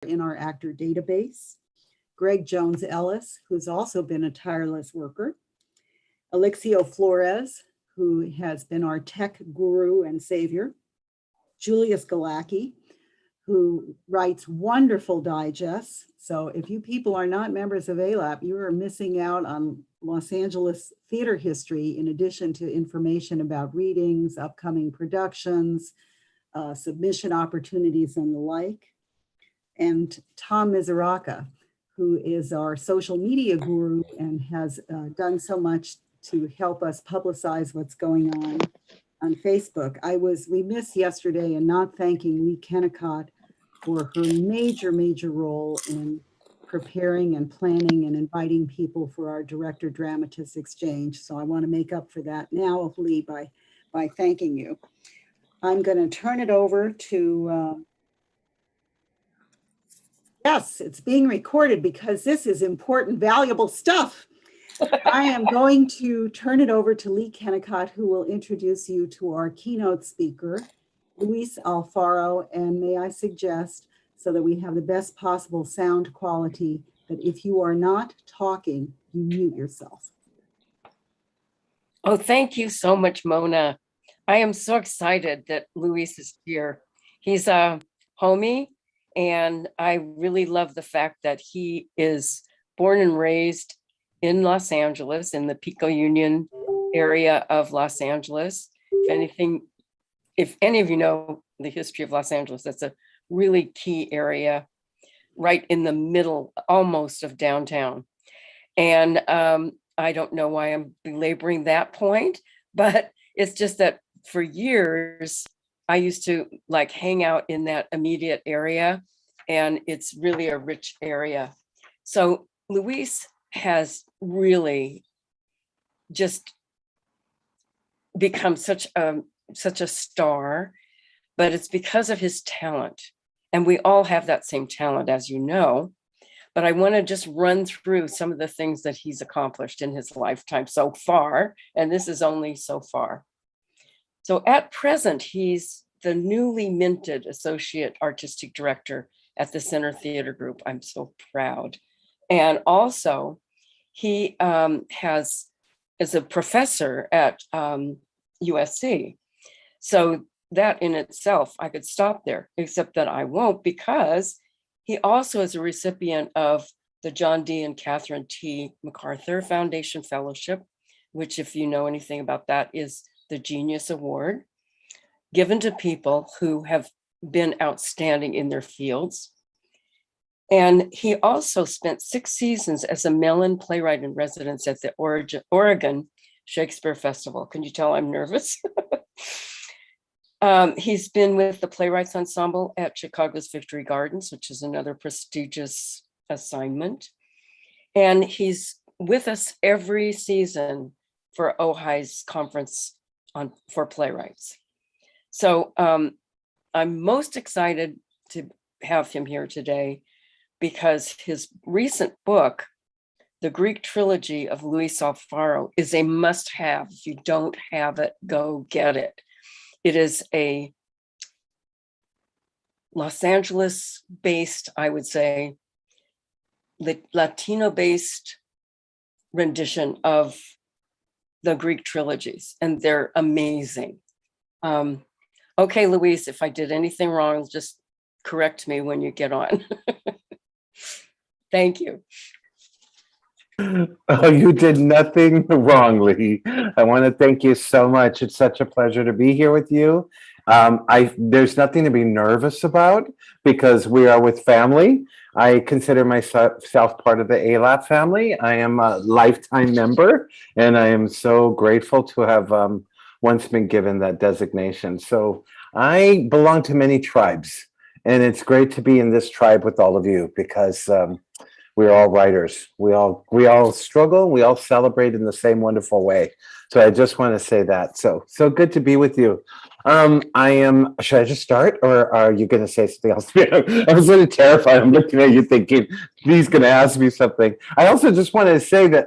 in our actor database. Greg Jones Ellis, who's also been a tireless worker. Alexio Flores, who has been our tech guru and savior. Julius Galacki, who writes wonderful digests. So if you people are not members of ALAP, you are missing out on Los Angeles theater history, in addition to information about readings, upcoming productions, submission opportunities, and the like. And Tom Mizuraka, who is our social media guru and has done so much to help us publicize what's going on Facebook. I was remiss yesterday in not thanking Lee Kennicott for her major role in preparing and planning and inviting people for our director-dramatist exchange. So I want to make up for that now, Lee, by thanking you. I'm going to turn it over to, yes, it's being recorded because this is important, valuable stuff. I am going to turn it over to Lee Kennicott, who will introduce you to our keynote speaker, Luis Alfaro, and may I suggest, so that we have the best possible sound quality, that if you are not talking, you mute yourself. Oh, thank you so much, Mona. I am so excited that Luis is here. He's a homie, and I really love the fact that he is born and raised in Los Angeles, in the Pico Union area of Los Angeles. If any of you know the history of Los Angeles, that's a really key area right in the middle, almost, of downtown. And I don't know why I'm belaboring that point, but it's just that for years, I used to like hang out in that immediate area, and it's really a rich area. So Luis has really just become such a star, but it's because of his talent. And we all have that same talent, as you know. But I want to just run through some of the things that he's accomplished in his lifetime so far. And this is only so far. So at present, he's the newly minted Associate Artistic Director at the Center Theater Group. I'm so proud. And also, he is a professor at USC. So that in itself, I could stop there, except that I won't, because he also is a recipient of the John D. and Catherine T. MacArthur Foundation Fellowship, which, if you know anything about that, is the Genius Award, given to people who have been outstanding in their fields. And he also spent 6 seasons as a Mellon playwright in residence at the Oregon Shakespeare Festival. Can you tell I'm nervous? He's been with the Playwrights Ensemble at Chicago's Victory Gardens, which is another prestigious assignment. And he's with us every season for OHI's conference for playwrights. So I'm most excited to have him here today because his recent book, The Greek Trilogy of Luis Alfaro, is a must-have. If you don't have it, go get it. It is a Los Angeles-based, I would say, Latino-based rendition of the Greek trilogies, and they're amazing. Okay, Luis, if I did anything wrong, just correct me when you get on. Thank you. Oh, you did nothing wrong, Lee. I want to thank you so much. It's such a pleasure to be here with you. There's nothing to be nervous about because we are with family. I consider myself part of the ALAP family. I am a lifetime member, and I am so grateful to have once been given that designation. So I belong to many tribes, and it's great to be in this tribe with all of you because we're all writers. We all struggle. We all celebrate in the same wonderful way. So I just want to say that. So good to be with you. Should I just start, or are you going to say something else? I was sort of terrified. I'm looking at you thinking, he's going to ask me something. I also just want to say that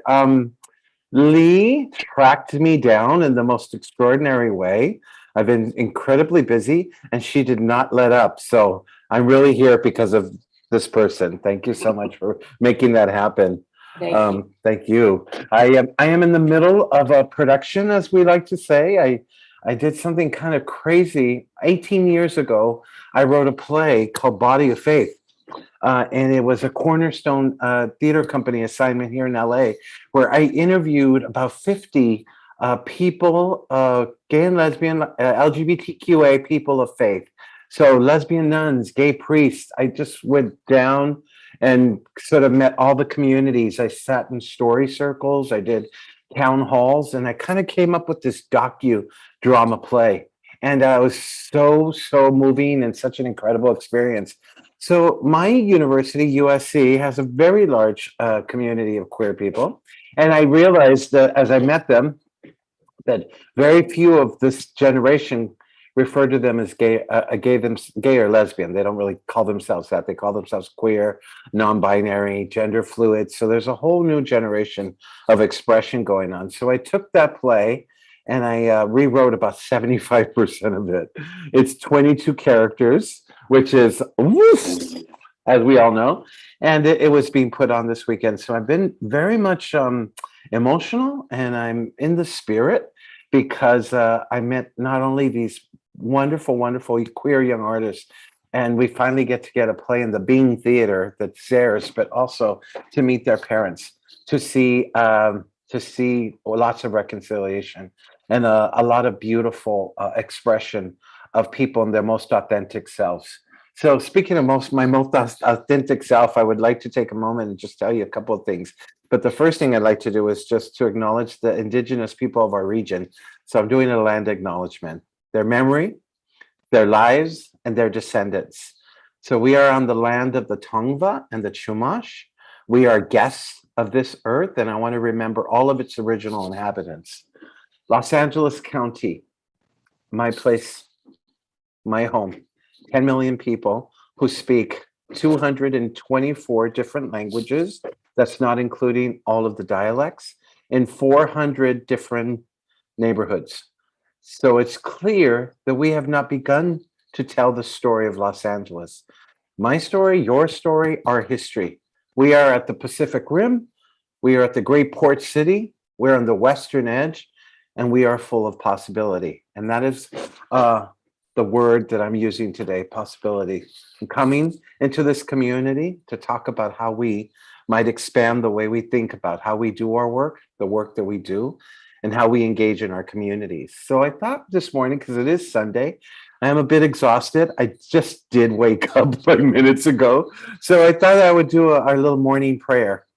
Lee tracked me down in the most extraordinary way. I've been incredibly busy, and she did not let up. So I'm really here because of this person. Thank you so much for making that happen. Thank you. Thank you. I am in the middle of a production, as we like to say. I did something kind of crazy. 18 years ago, I wrote a play called Body of Faith. And it was a Cornerstone theater company assignment here in LA, where I interviewed about 50 people, gay and lesbian, LGBTQA people of faith. So lesbian nuns, gay priests. I just went down and sort of met all the communities. I sat in story circles. I did town halls, and I kind of came up with this docu-drama play. And it was so moving and such an incredible experience. So my university, USC, has a very large community of queer people. And I realized that as I met them, that very few of this generation refer to them as gay or lesbian. They don't really call themselves that. They call themselves queer, non-binary, gender fluid. So there's a whole new generation of expression going on. So I took that play and I rewrote about 75% of it. It's 22 characters, which is woof, as we all know. And it was being put on this weekend. So I've been very much emotional, and I'm in the spirit because I met not only these wonderful queer young artists, and we finally get to get a play in the Being Theater that's theirs, but also to meet their parents, to see lots of reconciliation and a lot of beautiful expression of people in their most authentic selves. So speaking of my most authentic self, I would like to take a moment and just tell you a couple of things. But the first thing I'd like to do is just to acknowledge the indigenous people of our region. So I'm doing a land acknowledgement, their memory, their lives, and their descendants. So we are on the land of the Tongva and the Chumash. We are guests of this earth, and I want to remember all of its original inhabitants. Los Angeles County, my place, my home, 10 million people who speak 224 different languages. That's not including all of the dialects, in 400 different neighborhoods. So it's clear that we have not begun to tell the story of Los Angeles. My story, your story, our history. We are at the Pacific Rim. We are at the great port city. We're on the western edge, and we are full of possibility. And that is the word that I'm using today, possibility. I'm coming into this community to talk about how we might expand the way we think about how we do our work, the work that we do, and how we engage in our communities. So I thought this morning, because it is Sunday, I am a bit exhausted. I just did wake up 5 minutes ago. So I thought I would do our little morning prayer.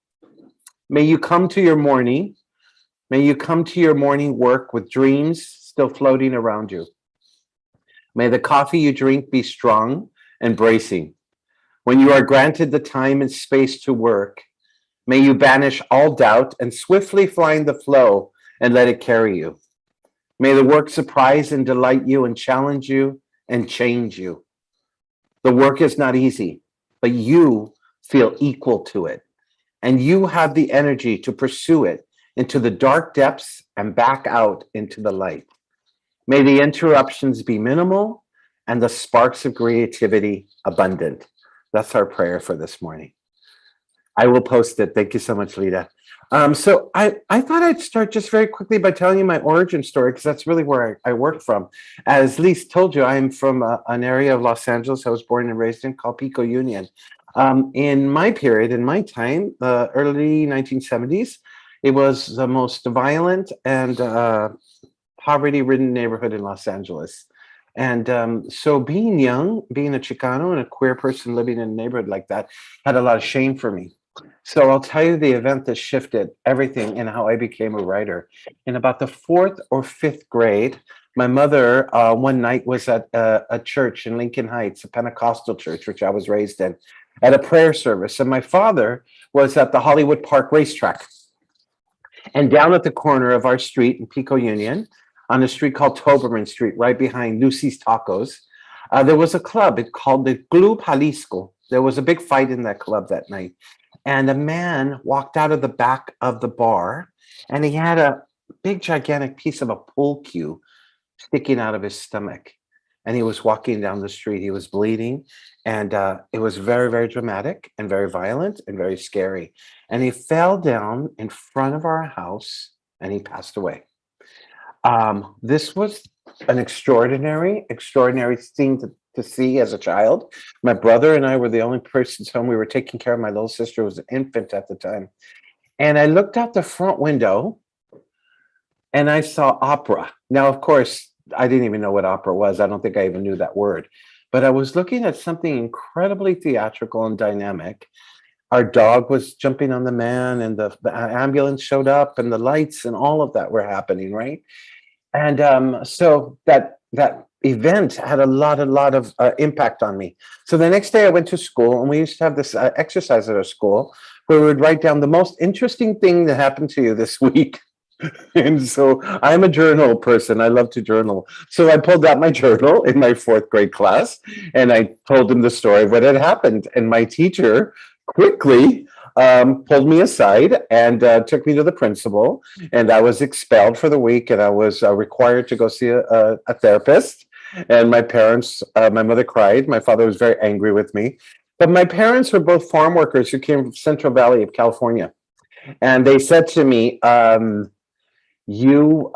May you come to your morning. May you come to your morning work with dreams still floating around you. May the coffee you drink be strong and bracing. When you are granted the time and space to work, may you banish all doubt and swiftly find the flow and let it carry you. May the work surprise and delight you and challenge you and change you. The work is not easy, but you feel equal to it, and you have the energy to pursue it into the dark depths and back out into the light. May the interruptions be minimal and the sparks of creativity abundant. That's our prayer for this morning. I will post it. Thank you so much, Lita. So I thought I'd start just very quickly by telling you my origin story, because that's really where I work from. As Lise told you, I'm from an area of Los Angeles I was born and raised in called Pico Union. In my period, in my time, the early 1970s, it was the most violent and poverty-ridden neighborhood in Los Angeles. And so being young, being a Chicano and a queer person living in a neighborhood like that had a lot of shame for me. So I'll tell you the event that shifted everything in how I became a writer. In about the 4th or 5th grade, my mother one night was at a church in Lincoln Heights, a Pentecostal church, which I was raised in, at a prayer service. And my father was at the Hollywood Park racetrack. And down at the corner of our street in Pico Union, on a street called Toberman Street, right behind Lucy's Tacos, there was a club. It called the Club Jalisco. There was a big fight in that club that night. And a man walked out of the back of the bar, and he had a big, gigantic piece of a pool cue sticking out of his stomach. and he was walking down the street. He was bleeding, and it was very, very dramatic and very violent and very scary. And he fell down in front of our house, and he passed away. This was an extraordinary, extraordinary thing to see as a child. My brother and I were the only persons home. We were taking care of my little sister, who was an infant at the time. And I looked out the front window and I saw opera. Now, of course, I didn't even know what opera was. I don't think I even knew that word. But I was looking at something incredibly theatrical and dynamic. Our dog was jumping on the man, and the ambulance showed up, and the lights and all of that were happening, right? And so that event had a lot of impact on me. So the next day I went to school, and we used to have this exercise at our school where we would write down the most interesting thing that happened to you this week. And so I'm a journal person. I love to journal. So I pulled out my journal in my 4th grade class, and I told them the story of what had happened. And my teacher quickly pulled me aside and took me to the principal. And I was expelled for the week, and I was required to go see a therapist. And my parents, my mother cried. My father was very angry with me. But my parents were both farm workers who came from Central Valley of California. And they said to me, you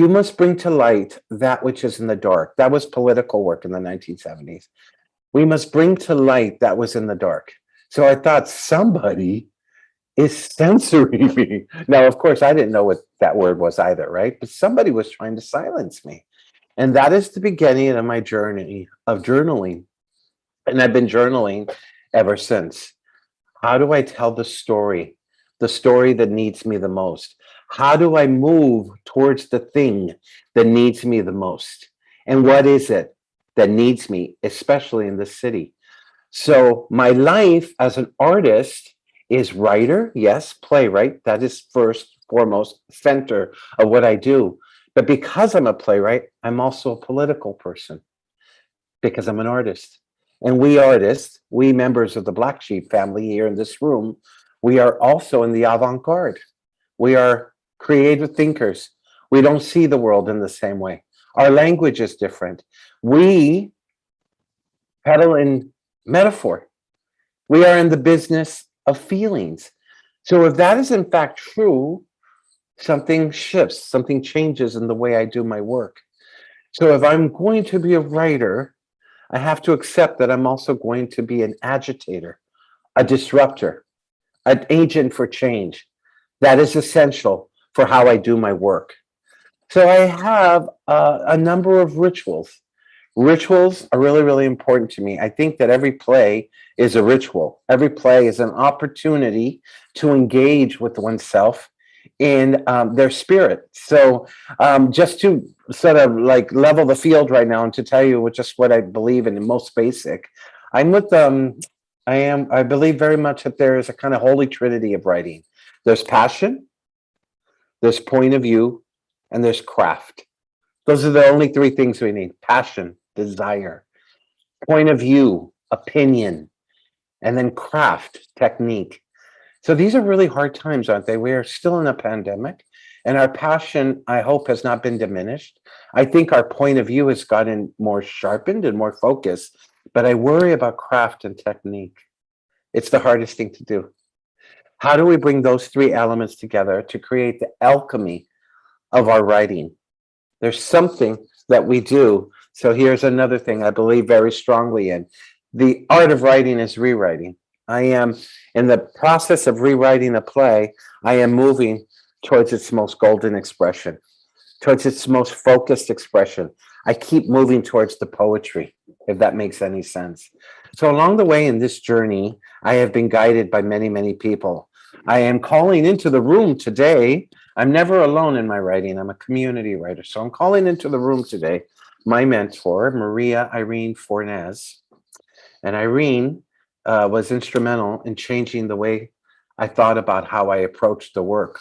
must bring to light that which is in the dark. That was political work in the 1970s. We must bring to light that was in the dark. So I thought, somebody is censoring me. Now, of course, I didn't know what that word was either, right? But somebody was trying to silence me. And that is the beginning of my journey of journaling. And I've been journaling ever since. How do I tell the story that needs me the most? How do I move towards the thing that needs me the most? And what is it that needs me, especially in the city? So my life as an artist is writer, yes, playwright. That is first, foremost, center of what I do. But because I'm a playwright, I'm also a political person because I'm an artist. And we artists, we members of the Black Sheep family here in this room, we are also in the avant-garde. We are creative thinkers. We don't see the world in the same way. Our language is different. We peddle in metaphor. We are in the business of feelings. So if that is in fact true, something shifts, something changes in the way I do my work. So if I'm going to be a writer, I have to accept that I'm also going to be an agitator, a disruptor, an agent for change. That is essential for how I do my work. So I have a number of rituals. Rituals are really, really important to me. I think that every play is a ritual. Every play is an opportunity to engage with oneself in their spirit. So just to sort of like level the field right now and to tell you just what I believe in the most basic, I'm with I believe very much that there is a kind of holy trinity of writing. There's passion, there's point of view, and there's craft. Those are the only 3 things we need: passion, desire, point of view, opinion, and then craft, technique. So these are really hard times, aren't they? We are still in a pandemic, and our passion, I hope, has not been diminished. I think our point of view has gotten more sharpened and more focused, but I worry about craft and technique. It's the hardest thing to do. How do we bring those 3 elements together to create the alchemy of our writing? There's something that we do. So here's another thing I believe very strongly in. The art of writing is rewriting. I am in the process of rewriting a play. I am moving towards its most golden expression, towards its most focused expression. I keep moving towards the poetry, if that makes any sense. So along the way in this journey, I have been guided by many, many people. I am calling into the room today. I'm never alone in my writing. I'm a community writer. So I'm calling into the room today my mentor, Maria Irene Fornez. And Irene was instrumental in changing the way I thought about how I approached the work.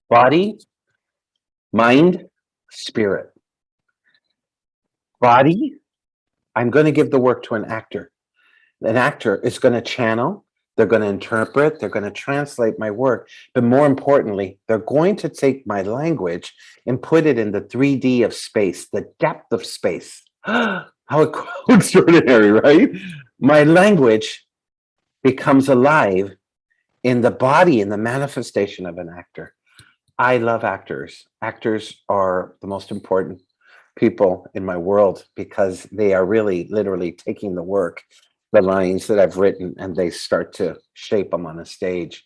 Body, mind, spirit. Body, I'm going to give the work to an actor. An actor is going to channel, They're going to interpret, they're going to translate my work, but more importantly, they're going to take my language and put it in the 3D of space, the depth of space. How extraordinary, right? My language becomes alive in the body, in the manifestation of an actor. I love actors. Actors are the most important people in my world because they are really literally taking the work, the lines that I've written, and they start to shape them on a stage.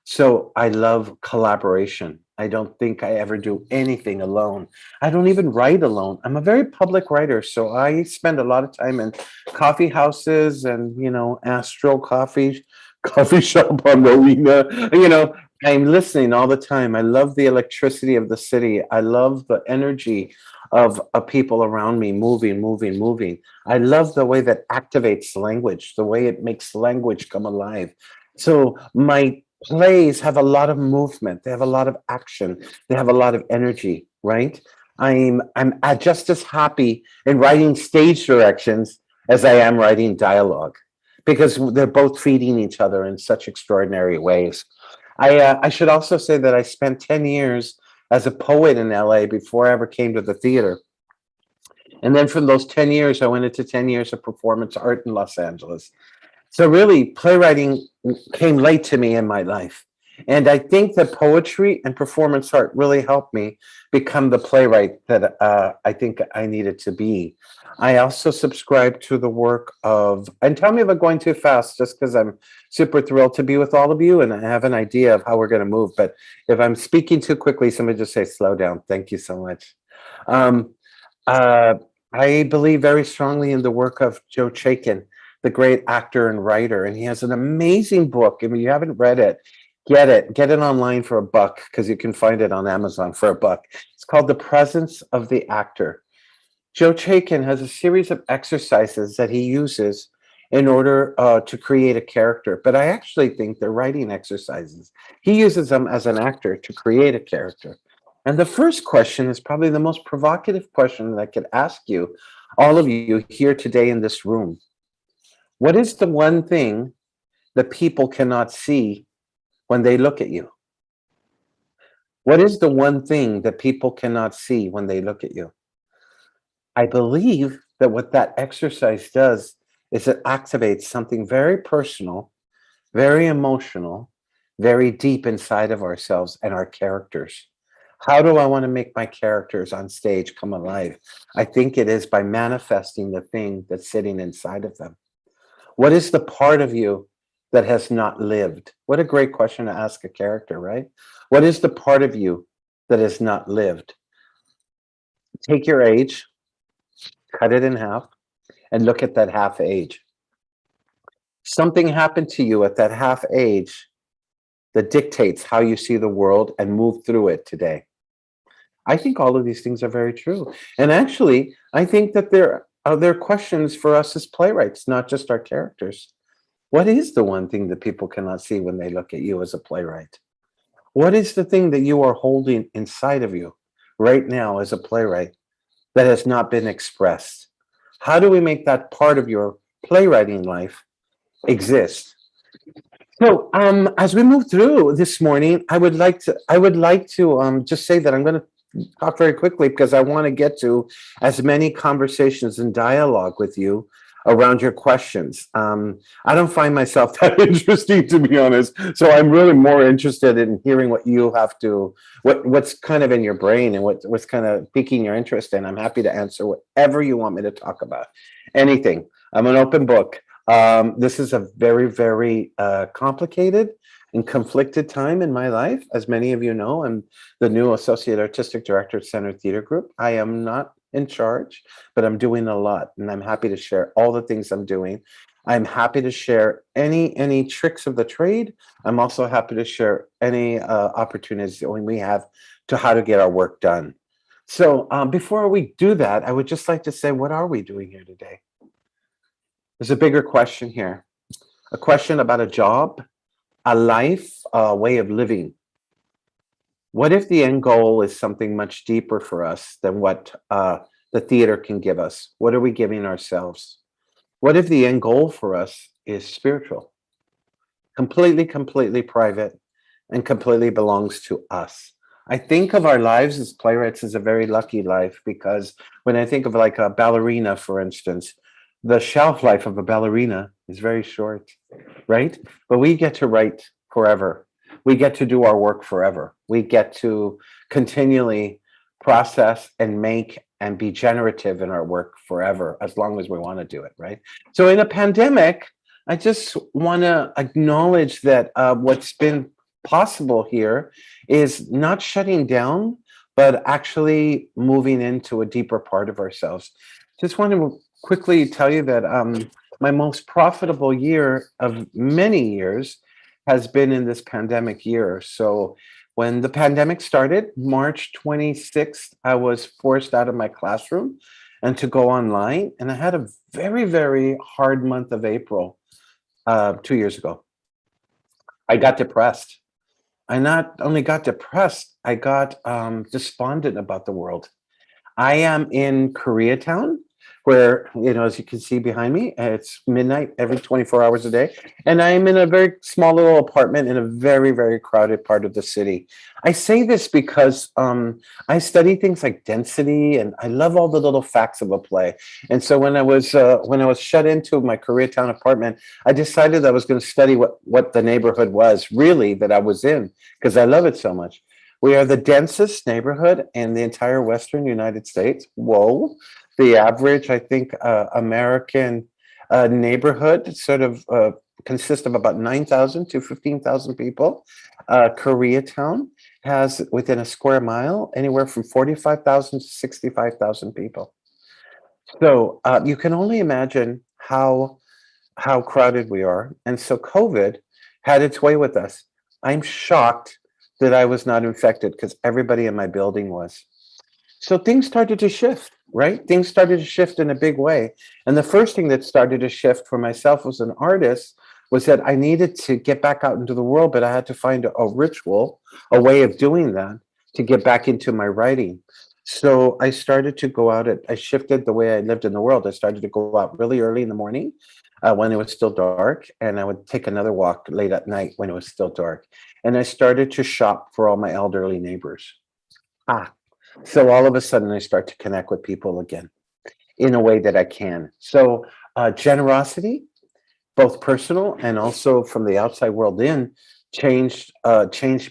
So I love collaboration. I don't think I ever do anything alone. I don't even write alone. I'm a very public writer, so I spend a lot of time in coffee houses and, Astro coffee shop on Rowena. I'm listening all the time. I love the electricity of the city. I love the energy of people around me moving, moving, moving. I love the way that activates language, the way it makes language come alive. So my plays have a lot of movement. They have a lot of action. They have a lot of energy, right? I'm just as happy in writing stage directions as I am writing dialogue because they're both feeding each other in such extraordinary ways. I should also say that I spent 10 years as a poet in LA before I ever came to the theater. And then from those 10 years, I went into 10 years of performance art in Los Angeles. So really, playwriting came late to me in my life. And I think that poetry and performance art really helped me become the playwright that I think I needed to be. I also subscribe to the work of, and tell me if I'm going too fast, just because I'm super thrilled to be with all of you and I have an idea of how we're going to move. But if I'm speaking too quickly, somebody just say, slow down. Thank you so much. I believe very strongly in the work of Joe Chaikin, the great actor and writer, and he has an amazing book. I mean, you haven't read it, get it online for $1 because you can find it on Amazon for $1. It's called The Presence of the Actor. Joe Chaikin has a series of exercises that he uses in order to create a character, but I actually think they're writing exercises. He uses them as an actor to create a character. And the first question is probably the most provocative question that I could ask you, all of you here today in this room. What is the one thing that people cannot see when they look at you? What is the one thing that people cannot see when they look at you? I believe that what that exercise does is it activates something very personal, very emotional, very deep inside of ourselves and our characters. How do I want to make my characters on stage come alive? I think it is by manifesting the thing that's sitting inside of them. What is the part of you that has not lived? What a great question to ask a character, right? What is the part of you that has not lived? Take your age, cut it in half, and look at that half age. Something happened to you at that half age that dictates how you see the world and move through it today. I think all of these things are very true. And actually, I think that there are questions for us as playwrights, not just our characters. What is the one thing that people cannot see when they look at you as a playwright? What is the thing that you are holding inside of you right now as a playwright that has not been expressed? How do we make that part of your playwriting life exist? So as we move through this morning, I would like to just say that I'm going to talk very quickly because I want to get to as many conversations and dialogue with you around your questions. I don't find myself that interesting, to be honest. So I'm really more interested in hearing what you have to, what's kind of in your brain and what's kind of piquing your interest in. I'm happy to answer whatever you want me to talk about. Anything. I'm an open book. This is a very, very complicated and conflicted time in my life. As many of you know, I'm the new Associate Artistic Director at Center Theater Group. I am not in charge, but I'm doing a lot, and I'm happy to share all the things I'm doing. I'm happy to share any tricks of the trade. I'm also happy to share any opportunities that we have to how to get our work done. So before we do that, I would just like to say, what are we doing here today? There's a bigger question here, a question about a job, a life, a way of living. What if the end goal is something much deeper for us than what the theater can give us? What are we giving ourselves? What if the end goal for us is spiritual? completely private and completely belongs to us. I think of our lives as playwrights as a very lucky life, because when I think of like a ballerina, for instance, the shelf life of a ballerina is very short, right? But we get to write forever. We get to do our work forever. We get to continually process and make and be generative in our work forever, as long as we want to do it, right? So in a pandemic, I just want to acknowledge that what's been possible here is not shutting down, but actually moving into a deeper part of ourselves. Just want to quickly tell you that my most profitable year of many years has been in this pandemic year. So when the pandemic started, March 26th, I was forced out of my classroom and to go online. And I had a very hard month of April 2 years ago. I got depressed. I not only got depressed, I got despondent about the world. I am in Koreatown, where, as you can see behind me, it's midnight every 24 hours a day. And I am in a very small little apartment in a very crowded part of the city. I say this because I study things like density, and I love all the little facts of a play. And so when I was shut into my Koreatown apartment, I decided I was going to study what the neighborhood was really that I was in, because I love it so much. We are the densest neighborhood in the entire Western United States. Whoa. The average, I think, American neighborhood sort of consists of about 9,000 to 15,000 people. Koreatown has, within a square mile, anywhere from 45,000 to 65,000 people. So you can only imagine how crowded we are. And so COVID had its way with us. I'm shocked that I was not infected, because everybody in my building was. So things started to shift, right? Things started to shift in a big way. And the first thing that started to shift for myself as an artist was that I needed to get back out into the world, but I had to find a ritual, a way of doing that to get back into my writing. So I started to go out, I shifted the way I lived in the world. I started to go out really early in the morning when it was still dark, and I would take another walk late at night when it was still dark. And I started to shop for all my elderly neighbors. So all of a sudden I start to connect with people again in a way that I can. So generosity, both personal and also from the outside world in, changed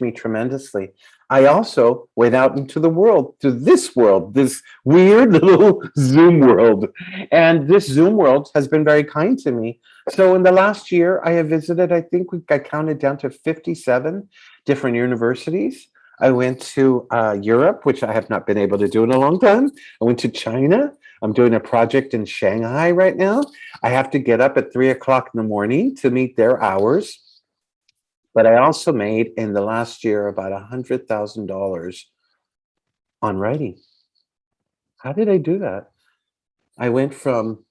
me tremendously. I also went out into the world, to this world, this weird little Zoom world. And this Zoom world has been very kind to me. So in the last year, I have visited, I think I counted down to 57 different universities. I went to Europe, which I have not been able to do in a long time. I went to China. I'm doing a project in Shanghai right now. I have to get up at 3 o'clock in the morning to meet their hours. But I also made in the last year about $100,000 on writing. How did I do that? I went from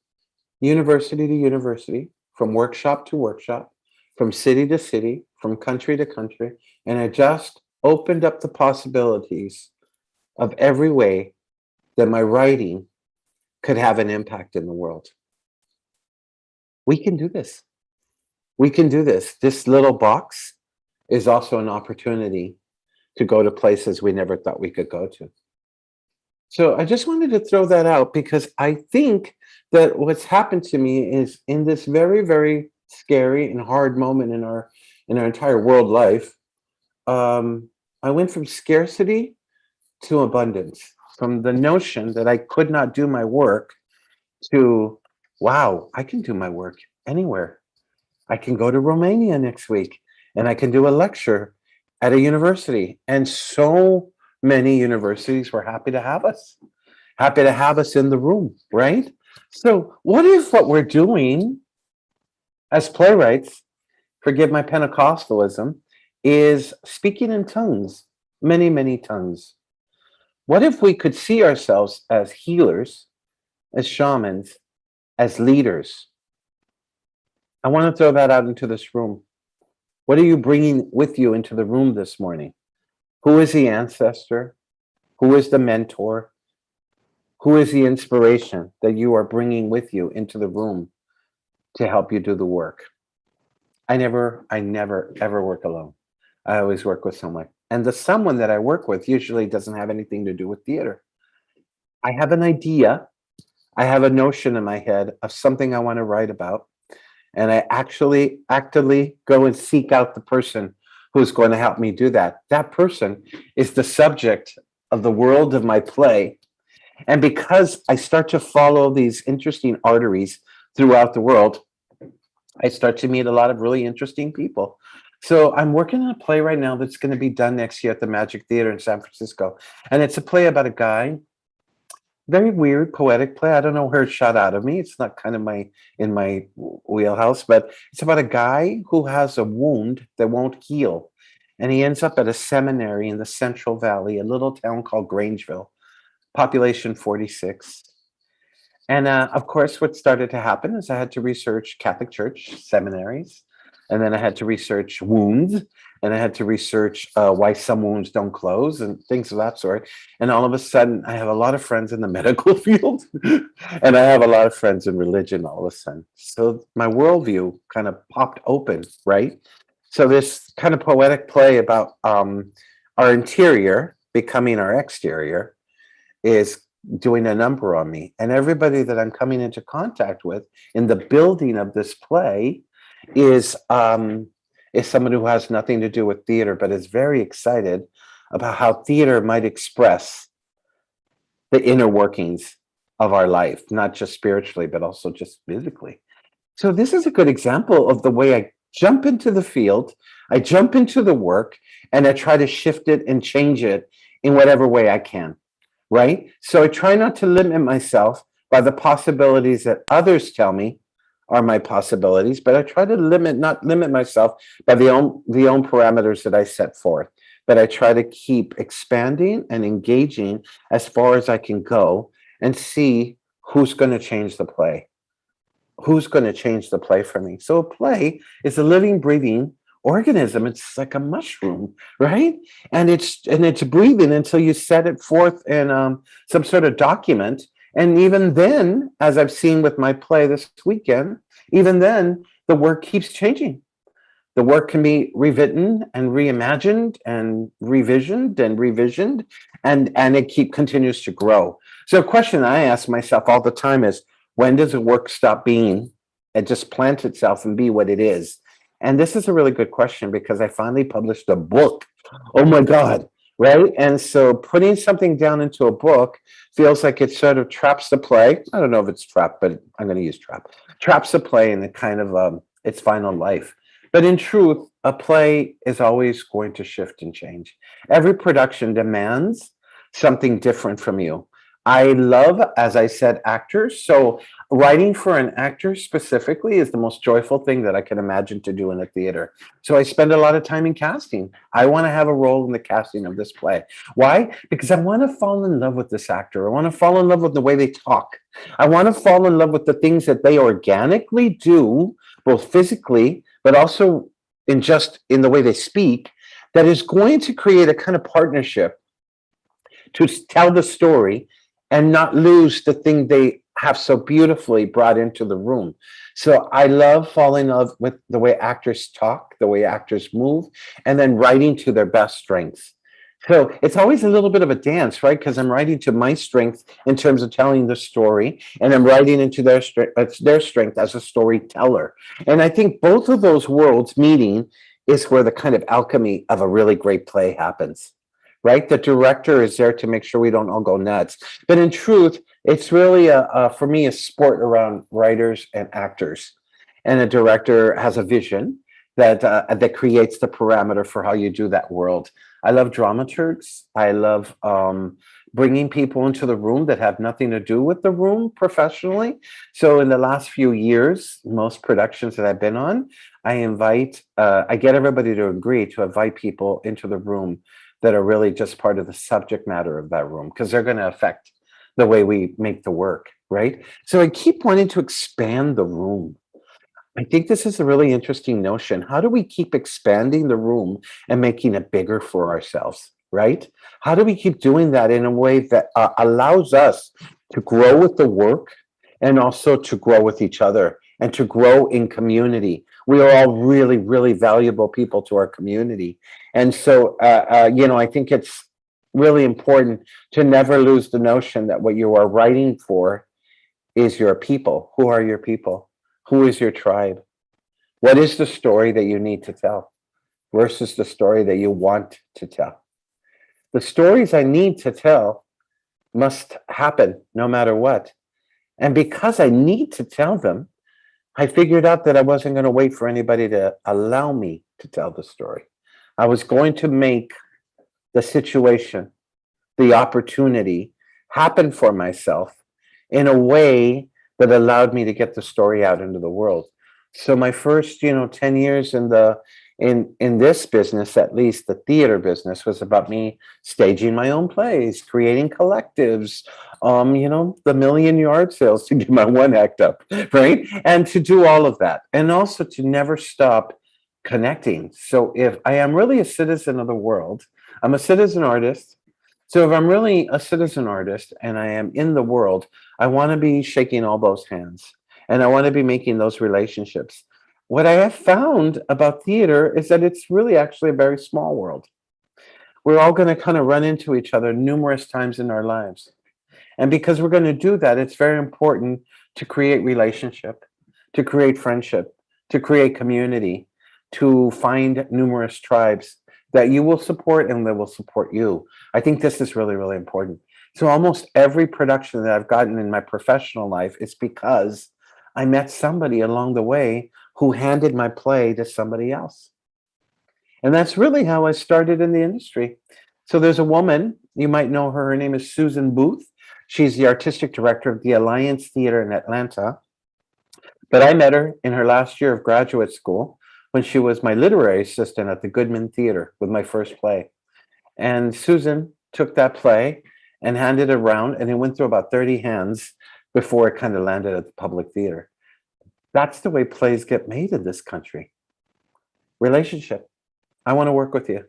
university to university, from workshop to workshop, from city to city, from country to country, and I just opened up the possibilities of every way that my writing could have an impact in the world. We can do this. We can do this. This little box is also an opportunity to go to places we never thought we could go to. So I just wanted to throw that out, because I think that what's happened to me is, in this very scary and hard moment in our entire world life, I went from scarcity to abundance, from the notion that I could not do my work to, wow, I can do my work anywhere. I can go to Romania next week and I can do a lecture at a university. And so many universities were happy to have us in the room, right? So what if what we're doing as playwrights, forgive my Pentecostalism, is speaking in tongues, many tongues? What if we could see ourselves as healers, as shamans, as leaders? I want to throw that out into this room. What are you bringing with you into the room this morning? Who is the ancestor? Who is the mentor? Who is the inspiration that you are bringing with you into the room to help you do the work? I never ever work alone. I always work with someone. And the someone that I work with usually doesn't have anything to do with theater. I have an idea, I have a notion in my head of something I want to write about, and I actually actively go and seek out the person who's going to help me do that. That person is the subject of the world of my play. And because I start to follow these interesting arteries throughout the world, I start to meet a lot of really interesting people. So I'm working on a play right now that's going to be done next year at the Magic Theater in San Francisco. And it's a play about a guy, very weird poetic play. I don't know where it shot out of me. It's not kind of in my wheelhouse, but it's about a guy who has a wound that won't heal. And he ends up at a seminary in the Central Valley, a little town called Grangeville, population 46. And of course, what started to happen is I had to research Catholic Church seminaries, and then I had to research wounds, and I had to research why some wounds don't close and things of that sort. And all of a sudden, I have a lot of friends in the medical field, and I have a lot of friends in religion all of a sudden. So my worldview kind of popped open, right? So this kind of poetic play about our interior becoming our exterior is doing a number on me. And everybody that I'm coming into contact with in the building of this play is someone who has nothing to do with theater, but is very excited about how theater might express the inner workings of our life, not just spiritually, but also just physically. So this is a good example of the way I jump into the field, I jump into the work, and I try to shift it and change it in whatever way I can. Right? So I try not to limit myself by the possibilities that others tell me are my possibilities, but I try to not limit myself by the own parameters that I set forth. But I try to keep expanding and engaging as far as I can go and see who's going to change the play. Who's going to change the play for me? So a play is a living, breathing organism. It's like a mushroom, right? And it's breathing until you set it forth in some sort of document. And even then, as I've seen with my play this weekend, even then the work keeps changing. The work can be rewritten and reimagined and revisioned and revisioned, and it continues to grow. So a question I ask myself all the time is, when does a work stop being and just plant itself and be what it is? And this is a really good question because I finally published a book. Oh my God, right? And so putting something down into a book feels like it sort of traps the play. I don't know if it's trapped, but I'm going to use trap. Traps the play in the kind of its final life. But in truth, a play is always going to shift and change. Every production demands something different from you. I love, as I said, actors. So writing for an actor specifically is the most joyful thing that I can imagine to do in a theater. So I spend a lot of time in casting. I want to have a role in the casting of this play. Why? Because I want to fall in love with this actor. I want to fall in love with the way they talk. I want to fall in love with the things that they organically do, both physically, but also in the way they speak, that is going to create a kind of partnership to tell the story and not lose the thing they have so beautifully brought into the room. So I love falling in love with the way actors talk, the way actors move, and then writing to their best strengths. So it's always a little bit of a dance, right? Because I'm writing to my strength in terms of telling the story, and I'm writing into their strength as a storyteller. And I think both of those worlds meeting is where the kind of alchemy of a really great play happens. Right? The director is there to make sure we don't all go nuts. But in truth, it's really, for me, a sport around writers and actors. And a director has a vision that creates the parameter for how you do that world. I love dramaturgs. I love bringing people into the room that have nothing to do with the room professionally. So in the last few years, most productions that I've been on, I get everybody to agree to invite people into the room that are really just part of the subject matter of that room, because they're going to affect the way we make the work, right? So I keep wanting to expand the room. I think this is a really interesting notion. How do we keep expanding the room and making it bigger for ourselves, right? How do we keep doing that in a way that allows us to grow with the work and also to grow with each other and to grow in community We are all really, really valuable people to our community. And so, I think it's really important to never lose the notion that what you are writing for is your people. Who are your people? Who is your tribe? What is the story that you need to tell versus the story that you want to tell? The stories I need to tell must happen no matter what. And because I need to tell them, I figured out that I wasn't going to wait for anybody to allow me to tell the story. I was going to make the situation, the opportunity happen for myself in a way that allowed me to get the story out into the world. So my first, 10 years in this business, at least the theater business, was about me staging my own plays, creating collectives, the million yard sales to get my one act up, right? And to do all of that. And also to never stop connecting. So if I am really a citizen of the world, I'm a citizen artist. So if I'm really a citizen artist and I am in the world, I want to be shaking all those hands and I want to be making those relationships. What I have found about theater is that it's really actually a very small world. We're all going to kind of run into each other numerous times in our lives. And because we're going to do that, it's very important to create relationship, to create friendship, to create community, to find numerous tribes that you will support and that will support you. I think this is really, really important. So almost every production that I've gotten in my professional life is because I met somebody along the way who handed my play to somebody else. And that's really how I started in the industry. So there's a woman, you might know her, her name is Susan Booth. She's the artistic director of the Alliance Theater in Atlanta. But I met her in her last year of graduate school when she was my literary assistant at the Goodman Theater with my first play. And Susan took that play and handed it around, and it went through about 30 hands before it kind of landed at the public theater. That's the way plays get made in this country. Relationship. I want to work with you.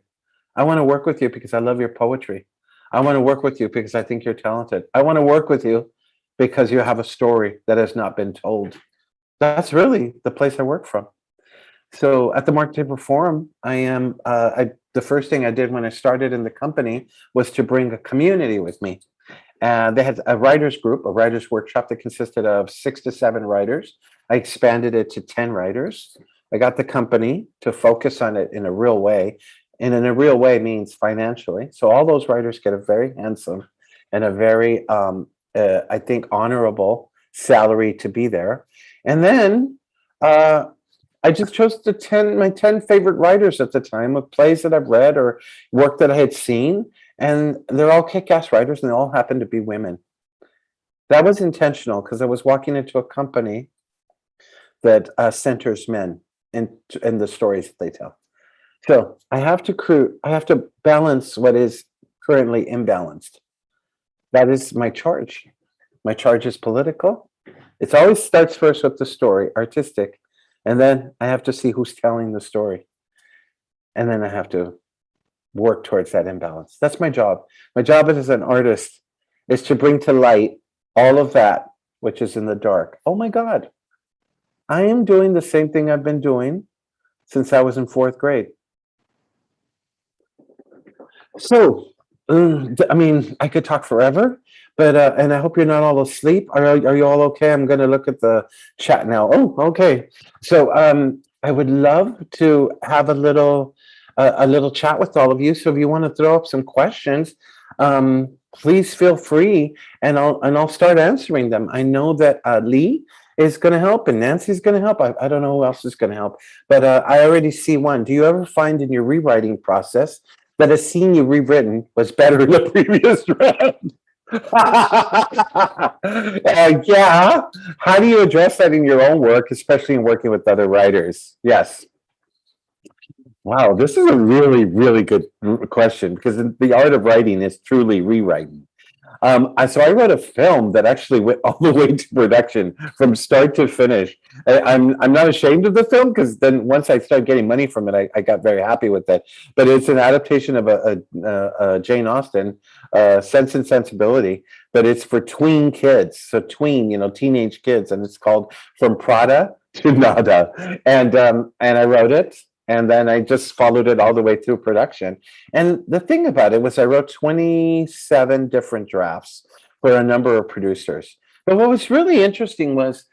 I want to work with you because I love your poetry. I want to work with you because I think you're talented. I want to work with you because you have a story that has not been told. That's really the place I work from. So at the Mark Taper Forum, the first thing I did when I started in the company was to bring a community with me. They had a writers group, a writers workshop that consisted of 6 to 7 writers. I expanded it to 10 writers. I got the company to focus on it in a real way. And in a real way means financially. So all those writers get a very handsome and a very, I think, honorable salary to be there. And then I just chose my 10 favorite writers at the time of plays that I've read or work that I had seen. And they're all kick-ass writers and they all happen to be women. That was intentional because I was walking into a company that centers men in the stories that they tell. So I have to balance what is currently imbalanced. That is my charge. My charge is political. It always starts first with the story, artistic, and then I have to see who's telling the story. And then I have to work towards that imbalance. That's my job. My job as an artist is to bring to light all of that which is in the dark. Oh my God. I am doing the same thing I've been doing since I was in 4th grade. So, I mean, I could talk forever, but and I hope you're not all asleep. Are you all okay? I'm going to look at the chat now. Oh, okay. So, I would love to have a little chat with all of you. So, if you want to throw up some questions, please feel free, and I'll start answering them. I know that Lee is going to help, and Nancy's going to help. I don't know who else is going to help, but I already see one. Do you ever find in your rewriting process that a scene you rewritten was better in the previous round? Yeah. How do you address that in your own work, especially in working with other writers? Yes. Wow, this is a really, really good question because the art of writing is truly rewriting. So I wrote a film that actually went all the way to production from start to finish. I'm not ashamed of the film because then once I started getting money from it, I got very happy with it. But it's an adaptation of a Jane Austen, Sense and Sensibility, but it's for tween kids. So tween, teenage kids, and it's called From Prada to nada. And I wrote it, and then I just followed it all the way through production. And the thing about it was I wrote 27 different drafts for a number of producers. But what was really interesting was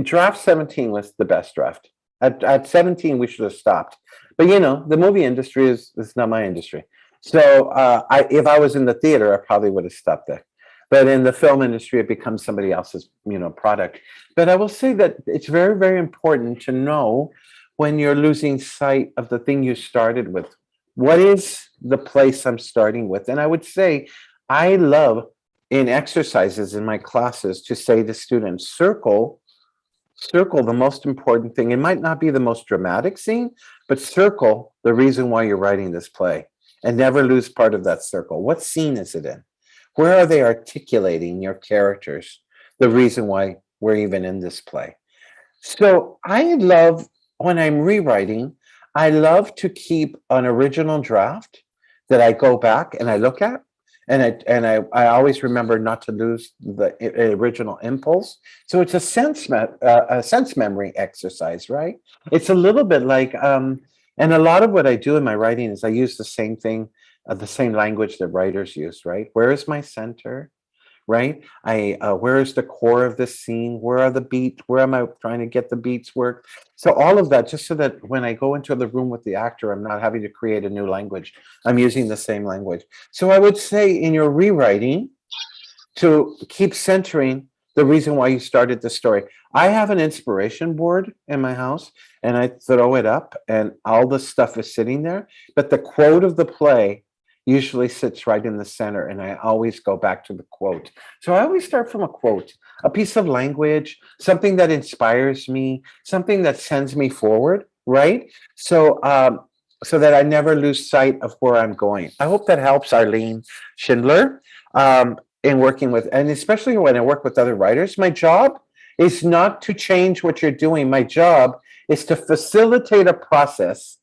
draft 17 was the best draft. At 17, we should have stopped. But the movie industry is not my industry. So if I was in the theater, I probably would have stopped there. But in the film industry, it becomes somebody else's, product. But I will say that it's very, very important to know when you're losing sight of the thing you started with. What is the place I'm starting with? And I would say, I love in exercises in my classes to say to students, circle the most important thing. It might not be the most dramatic scene, but circle the reason why you're writing this play and never lose part of that circle. What scene is it in? Where are they articulating your characters, the reason why we're even in this play? So I love, when I'm rewriting, I love to keep an original draft that I go back and I look at, and I always remember not to lose the original impulse. So it's a sense memory exercise, right? It's a little bit like, and a lot of what I do in my writing is I use the same thing, the same language that writers use, right? Where is my center, right? Where is the core of the scene? Where are the beats? Where am I trying to get the beats work? So all of that, just so that when I go into the room with the actor, I'm not having to create a new language. I'm using the same language. So I would say in your rewriting, to keep centering the reason why you started the story. I have an inspiration board in my house, and I throw it up, and all the stuff is sitting there. But the quote of the play usually sits right in the center, and I always go back to the quote. So I always start from a quote, a piece of language, something that inspires me, something that sends me forward, right? So so that I never lose sight of where I'm going. I hope that helps, Arlene Schindler, in working with, and especially when I work with other writers. My job is not to change what you're doing. My job is to facilitate a process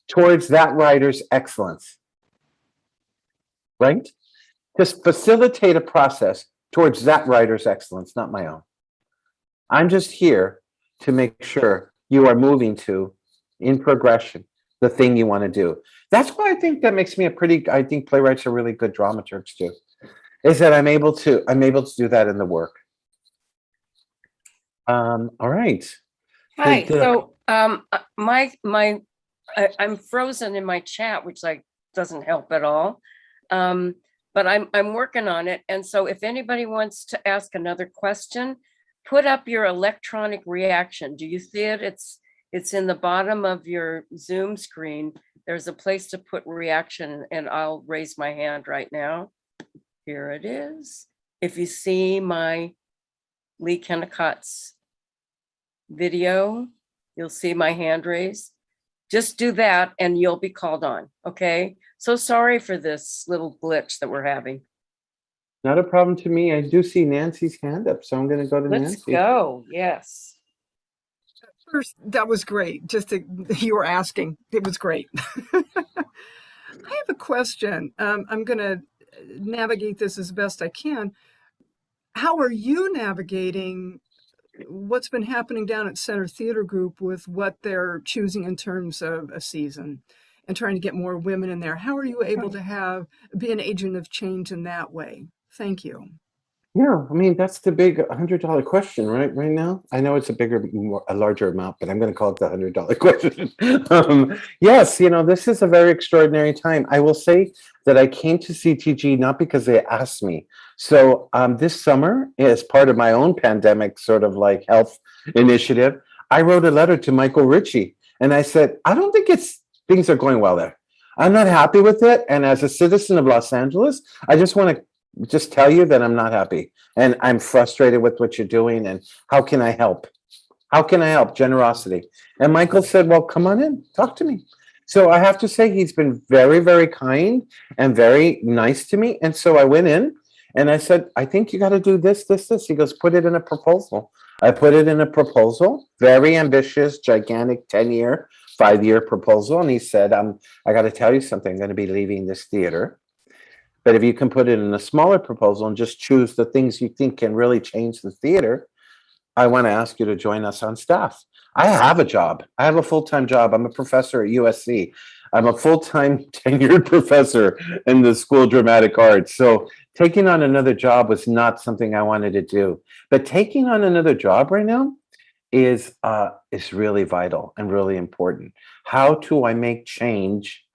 towards that writer's excellence. Right? Just facilitate a process towards that writer's excellence, not my own. I'm just here to make sure you are moving to, in progression, the thing you want to do. That's why I think that makes me I think playwrights are really good dramaturgs too, is that I'm able to do that in the work. All right. Hi. So I'm frozen in my chat, which doesn't help at all. But I'm working on it. And so if anybody wants to ask another question, put up your electronic reaction. Do you see it? It's in the bottom of your Zoom screen. There's a place to put reaction, and I'll raise my hand right now. Here it is. If you see my Lee Kennicott's video, you'll see my hand raised. Just do that and you'll be called on, okay? So sorry for this little glitch that we're having. Not a problem to me. I do see Nancy's hand up, so I'm going to go to Nancy. Let's go, yes. First, that was great. You were asking, it was great. I have a question. I'm going to navigate this as best I can. How are you navigating what's been happening down at Center Theater Group with what they're choosing in terms of a season and trying to get more women in there? How are you able to be an agent of change in that way? Thank you. Yeah, I mean, that's the big $100 question, right now. I know it's a larger amount, but I'm going to call it the $100 question. Yes, this is a very extraordinary time. I will say that I came to CTG not because they asked me. So this summer, as part of my own pandemic sort of like health initiative, I wrote a letter to Michael Ritchie, and I said, I don't think things are going well there. I'm not happy with it. And as a citizen of Los Angeles, I just want to tell you that I'm not happy, and I'm frustrated with what you're doing, and how can I help? How can I help? Generosity. And Michael said, well, come on in, talk to me. So I have to say he's been very, very kind and very nice to me. And so I went in and I said, I think you got to do this, this, this. He goes, put it in a proposal. I put it in a proposal, very ambitious, gigantic 10-year, 5-year proposal. And he said, I got to tell you something, I'm going to be leaving this theater. But if you can put it in a smaller proposal and just choose the things you think can really change the theater, I want to ask you to join us on staff. I have a job. I have a full-time job. I'm a professor at USC. I'm a full-time tenured professor in the School of Dramatic Arts. So taking on another job was not something I wanted to do. But taking on another job right now is really vital and really important. How do I make change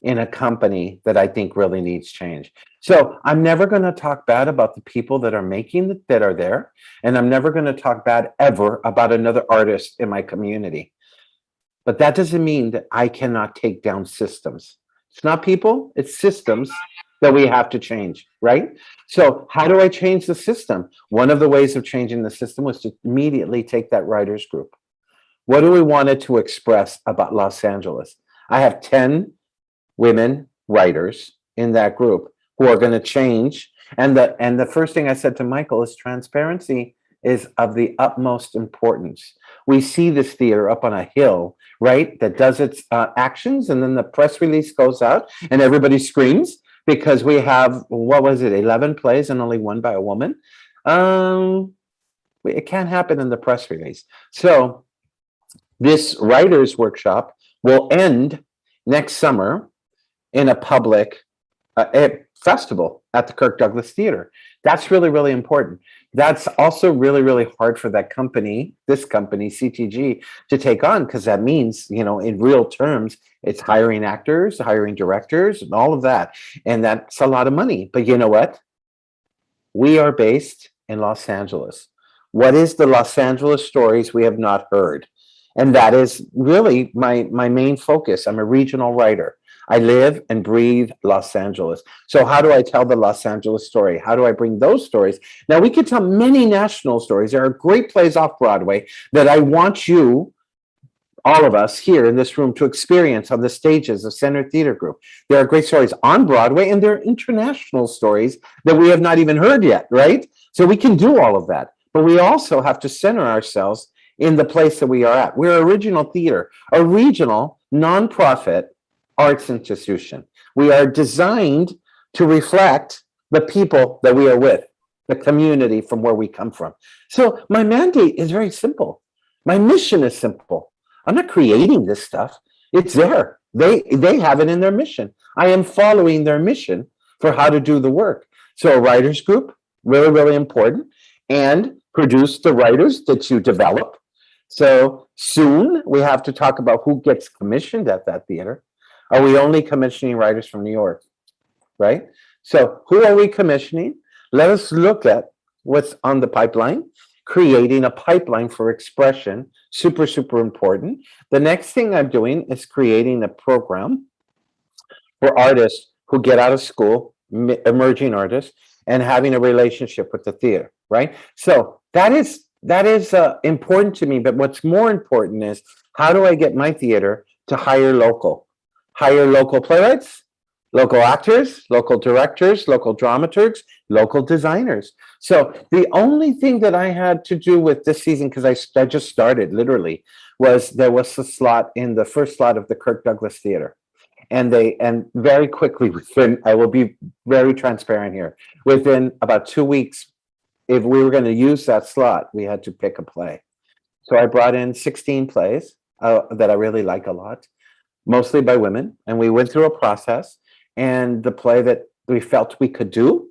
in a company that I think really needs change? So I'm never going to talk bad about the people that are there, and I'm never going to talk bad ever about another artist in my community. But that doesn't mean that I cannot take down systems. It's not people, it's systems that we have to change, right? So how do I change the system? One of the ways of changing the system was to immediately take that writers group. What do we want it to express about Los Angeles? I have 10 women writers in that group who are going to change. And the first thing I said to Michael is transparency is of the utmost importance. We see this theater up on a hill, right, that does its actions, and then the press release goes out and everybody screams because we have, 11 plays and only one by a woman. It can't happen in the press release. So this writers workshop will end next summer in a public festival at the Kirk Douglas Theater. That's really, really important. That's also really, really hard for that company, this company, CTG, to take on, because that means, in real terms, it's hiring actors, hiring directors, and all of that. And that's a lot of money. But you know what? We are based in Los Angeles. What is the Los Angeles stories we have not heard? And that is really my main focus. I'm a regional writer. I live and breathe Los Angeles. So how do I tell the Los Angeles story? How do I bring those stories? Now, we could tell many national stories. There are great plays off Broadway that I want you, all of us here in this room, to experience on the stages of Center Theater Group. There are great stories on Broadway, and there are international stories that we have not even heard yet, right? So we can do all of that. But we also have to center ourselves in the place that we are at. We're a regional theater, a regional nonprofit arts institution. We are designed to reflect the people that we are with, the community from where we come from. So my mandate is very simple. My mission is simple. I'm not creating this stuff. It's there. They have it in their mission. I am following their mission for how to do the work. So a writers group, really, really important, and produce the writers that you develop. So soon we have to talk about who gets commissioned at that theater. Are we only commissioning writers from New York, right? So who are we commissioning? Let us look at what's on the pipeline, creating a pipeline for expression, super, super important. The next thing I'm doing is creating a program for artists who get out of school, emerging artists, and having a relationship with the theater, right? So that is important to me, but what's more important is how do I get my theater to hire local playwrights, local actors, local directors, local dramaturgs, local designers. So the only thing that I had to do with this season, because I just started literally, was there was a slot in the first slot of the Kirk Douglas Theater. And very quickly, I will be very transparent here, within about 2 weeks, if we were going to use that slot, we had to pick a play. So I brought in 16 plays that I really like a lot, mostly by women. And we went through a process, and the play that we felt we could do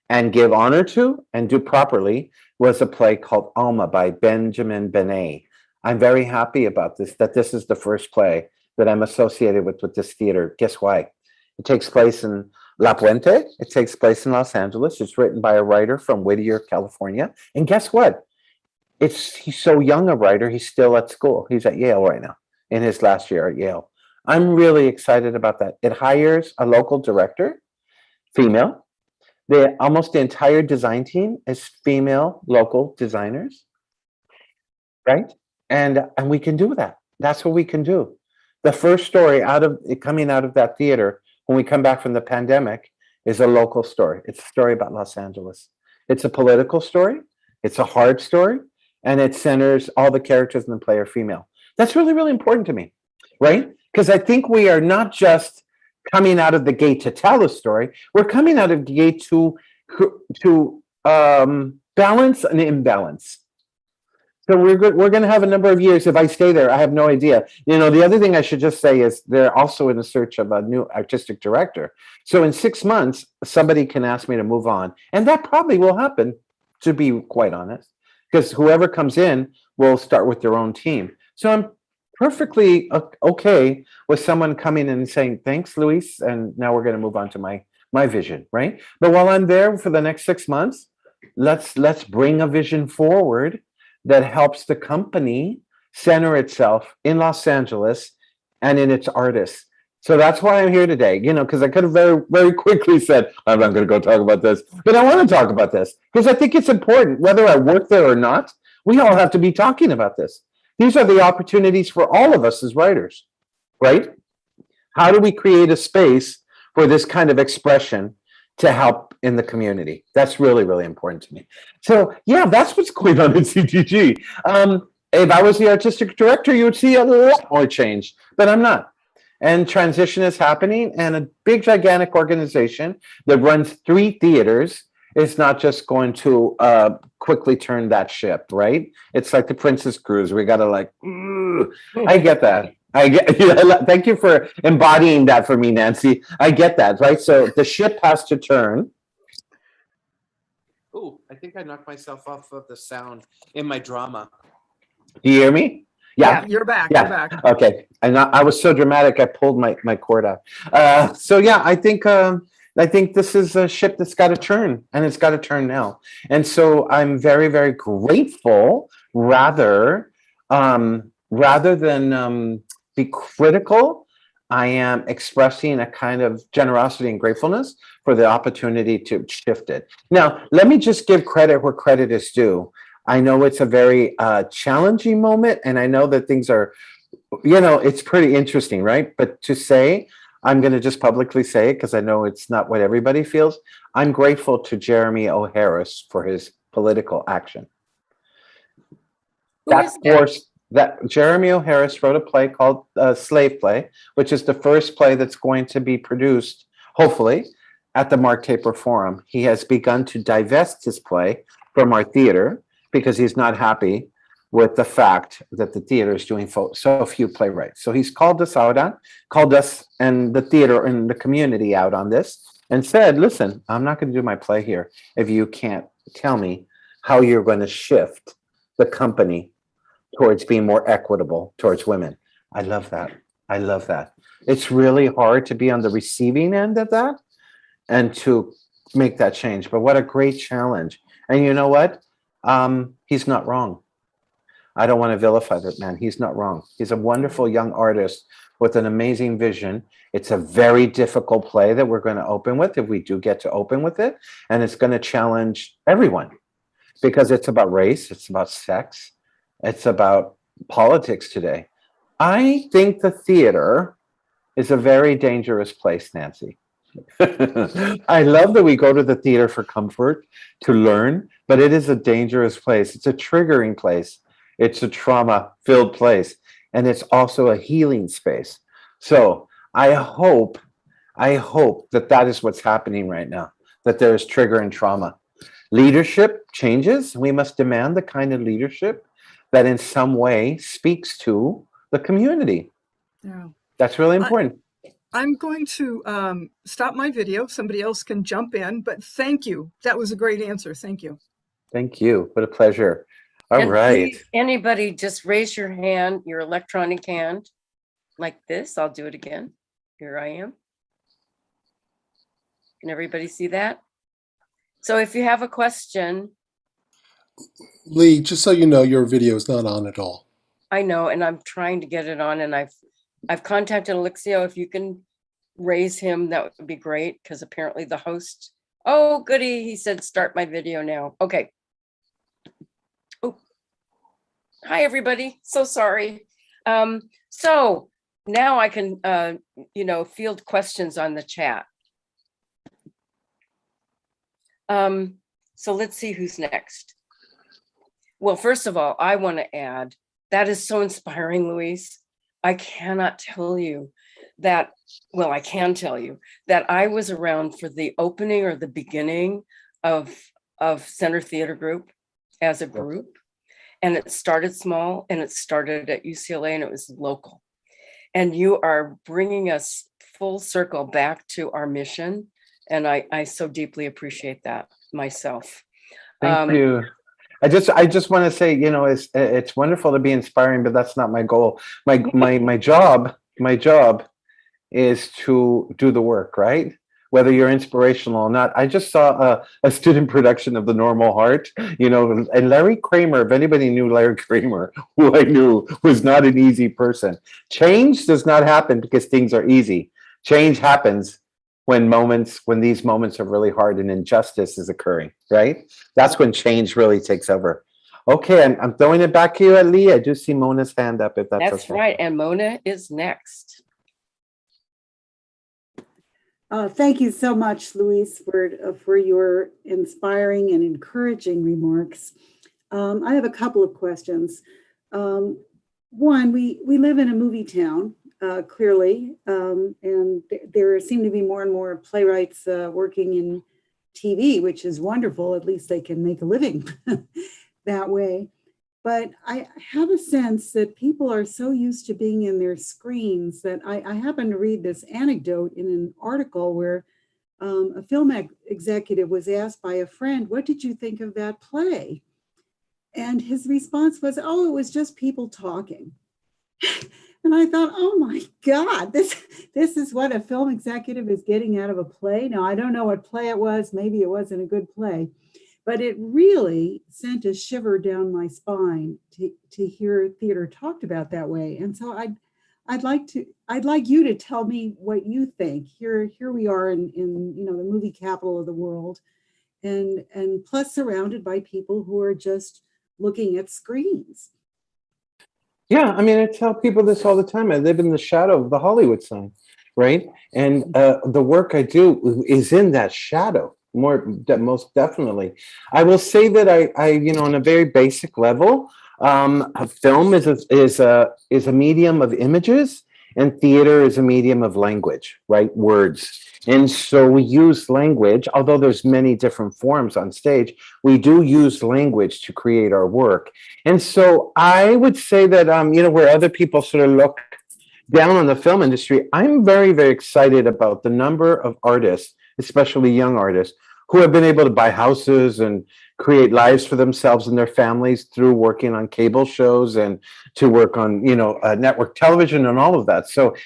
and give honor to and do properly was a play called Alma by Benjamin Benet. I'm very happy about this, that this is the first play that I'm associated with this theater. Guess why? It takes place in La Puente. It takes place in Los Angeles. It's written by a writer from Whittier, California. And guess what? He's so young a writer, he's still at school. He's at Yale right now, in his last year at Yale. I'm really excited about that. It hires a local director, female. Almost the entire design team is female local designers, right? And we can do that. That's what we can do. The first story coming out of that theater when we come back from the pandemic is a local story. It's a story about Los Angeles. It's a political story. It's a hard story. And it centers all the characters in the play are female. That's really, really important to me, right? Because I think we are not just coming out of the gate to tell a story. We're coming out of the gate to balance an imbalance. So we're good. We're going to have a number of years. If I stay there, I have no idea. You know, the other thing I should just say is they're also in the search of a new artistic director. So in 6 months, somebody can ask me to move on, and that probably will happen, to be quite honest, because whoever comes in will start with their own team. So I'm perfectly okay with someone coming in and saying, "Thanks, Luis," and now we're going to move on to my vision, right? But while I'm there for the next 6 months, let's bring a vision forward that helps the company center itself in Los Angeles and in its artists. So that's why I'm here today, you know, because I could have very, very quickly said, I'm not going to go talk about this, but I want to talk about this because I think it's important, whether I work there or not, we all have to be talking about this. These are the opportunities for all of us as writers, right? How do we create a space for this kind of expression to help in the community? That's really, really important to me. So yeah, that's what's going on in CTG. If I was the artistic director, you would see a lot more change, but I'm not. And transition is happening, and a big, gigantic organization that runs 3 theaters is not just going to quickly turn that ship, right? It's like the Princess Cruise. We got to like, I get that. I get, yeah, thank you for embodying that for me, Nancy. I get that, right? So the ship has to turn. Oh, I think I knocked myself off of the sound in my drama. Do you hear me? Yeah, you're back. Yeah. You're back. Okay. And I was so dramatic, I pulled my cord out. So yeah, I think this is a ship that's got to turn, and it's got to turn now. And so I'm very, very grateful, rather than be critical, I am expressing a kind of generosity and gratefulness for the opportunity to shift it. Now, let me just give credit where credit is due. I know it's a very challenging moment, and I know that things are, you know, it's pretty interesting, right? But to say, I'm going to just publicly say it because I know it's not what everybody feels. I'm grateful to Jeremy O. Harris for his political action. That Jeremy O. Harris wrote a play called Slave Play, which is the first play that's going to be produced, hopefully, at the Mark Taper Forum. He has begun to divest his play from our theater because he's not happy with the fact that the theater is doing so few playwrights. So he's called us and the theater and the community out on this and said, listen, I'm not going to do my play here if you can't tell me how you're going to shift the company towards being more equitable towards women. I love that. I love that. It's really hard to be on the receiving end of that and to make that change. But what a great challenge. And you know what? He's not wrong. I don't want to vilify that man. He's not wrong. He's a wonderful young artist with an amazing vision. It's a very difficult play that we're going to open with, if we do get to open with it. And it's going to challenge everyone because it's about race. It's about sex. It's about politics today. I think the theater is a very dangerous place, Nancy. I love that we go to the theater for comfort, to learn, but it is a dangerous place. It's a triggering place. It's a trauma-filled place, and it's also a healing space. So I hope that is what's happening right now, that there is trigger and trauma. Leadership changes. We must demand the kind of leadership that in some way speaks to the community. Yeah. That's really important. I'm going to stop my video. Somebody else can jump in, but thank you. That was a great answer. Thank you. Thank you. What a pleasure. All right. Please, anybody, just raise your hand, your electronic hand, like this. I'll do it again. Here I am. Can everybody see that? So if you have a question. Lee, just so you know, your video is not on at all. I know, and I'm trying to get it on, and I've contacted Alexio. If you can raise him, that would be great, because apparently the host, oh goody, he said start my video now. Okay. Oh, hi everybody. So sorry. So now I can field questions on the chat. So let's see who's next. Well, first of all, I want to add, that is so inspiring, Luis. I cannot tell you that, well, I can tell you that I was around for the opening or the beginning of Center Theater Group as a group. and it started small, and it started at UCLA, and it was local. And you are bringing us full circle back to our mission. And I so deeply appreciate that myself. Thank you. I just want to say, it's wonderful to be inspiring, but that's not my goal. My job is to do the work, right? Whether you're inspirational or not. I just saw a student production of The Normal Heart, and Larry Kramer, if anybody knew Larry Kramer, who I knew was not an easy person. Change does not happen because things are easy. Change happens when these moments are really hard and injustice is occurring, right? That's when change really takes over. Okay, I'm throwing it back to you, Lee. I do see Mona's hand up, if that's okay. Right, and Mona is next. Thank you so much, Luis, for your inspiring and encouraging remarks. I have a couple of questions. One, we live in a movie town, clearly, and there seem to be more and more playwrights working in TV, which is wonderful. At least they can make a living that way. But I have a sense that people are so used to being in their screens that I happened to read this anecdote in an article where a film executive was asked by a friend, "What did you think of that play?" And his response was, "Oh, it was just people talking." And I thought, oh my God, this is what a film executive is getting out of a play. Now, I don't know what play it was. Maybe it wasn't a good play. But it really sent a shiver down my spine to hear theater talked about that way. And so I'd like you to tell me what you think. Here we are in the movie capital of the world, and plus surrounded by people who are just looking at screens. Yeah, I tell people this all the time. I live in the shadow of the Hollywood sign, right? And the work I do is in that shadow. Most definitely. I will say that I on a very basic level, a film is a medium of images, and theater is a medium of language, right? Words. And so we use language, although there's many different forms on stage, we do use language to create our work. And so I would say that, where other people sort of look down on the film industry, I'm very, very excited about the number of artists, especially young artists, who have been able to buy houses and create lives for themselves and their families through working on cable shows and to work on, network television and all of that. So,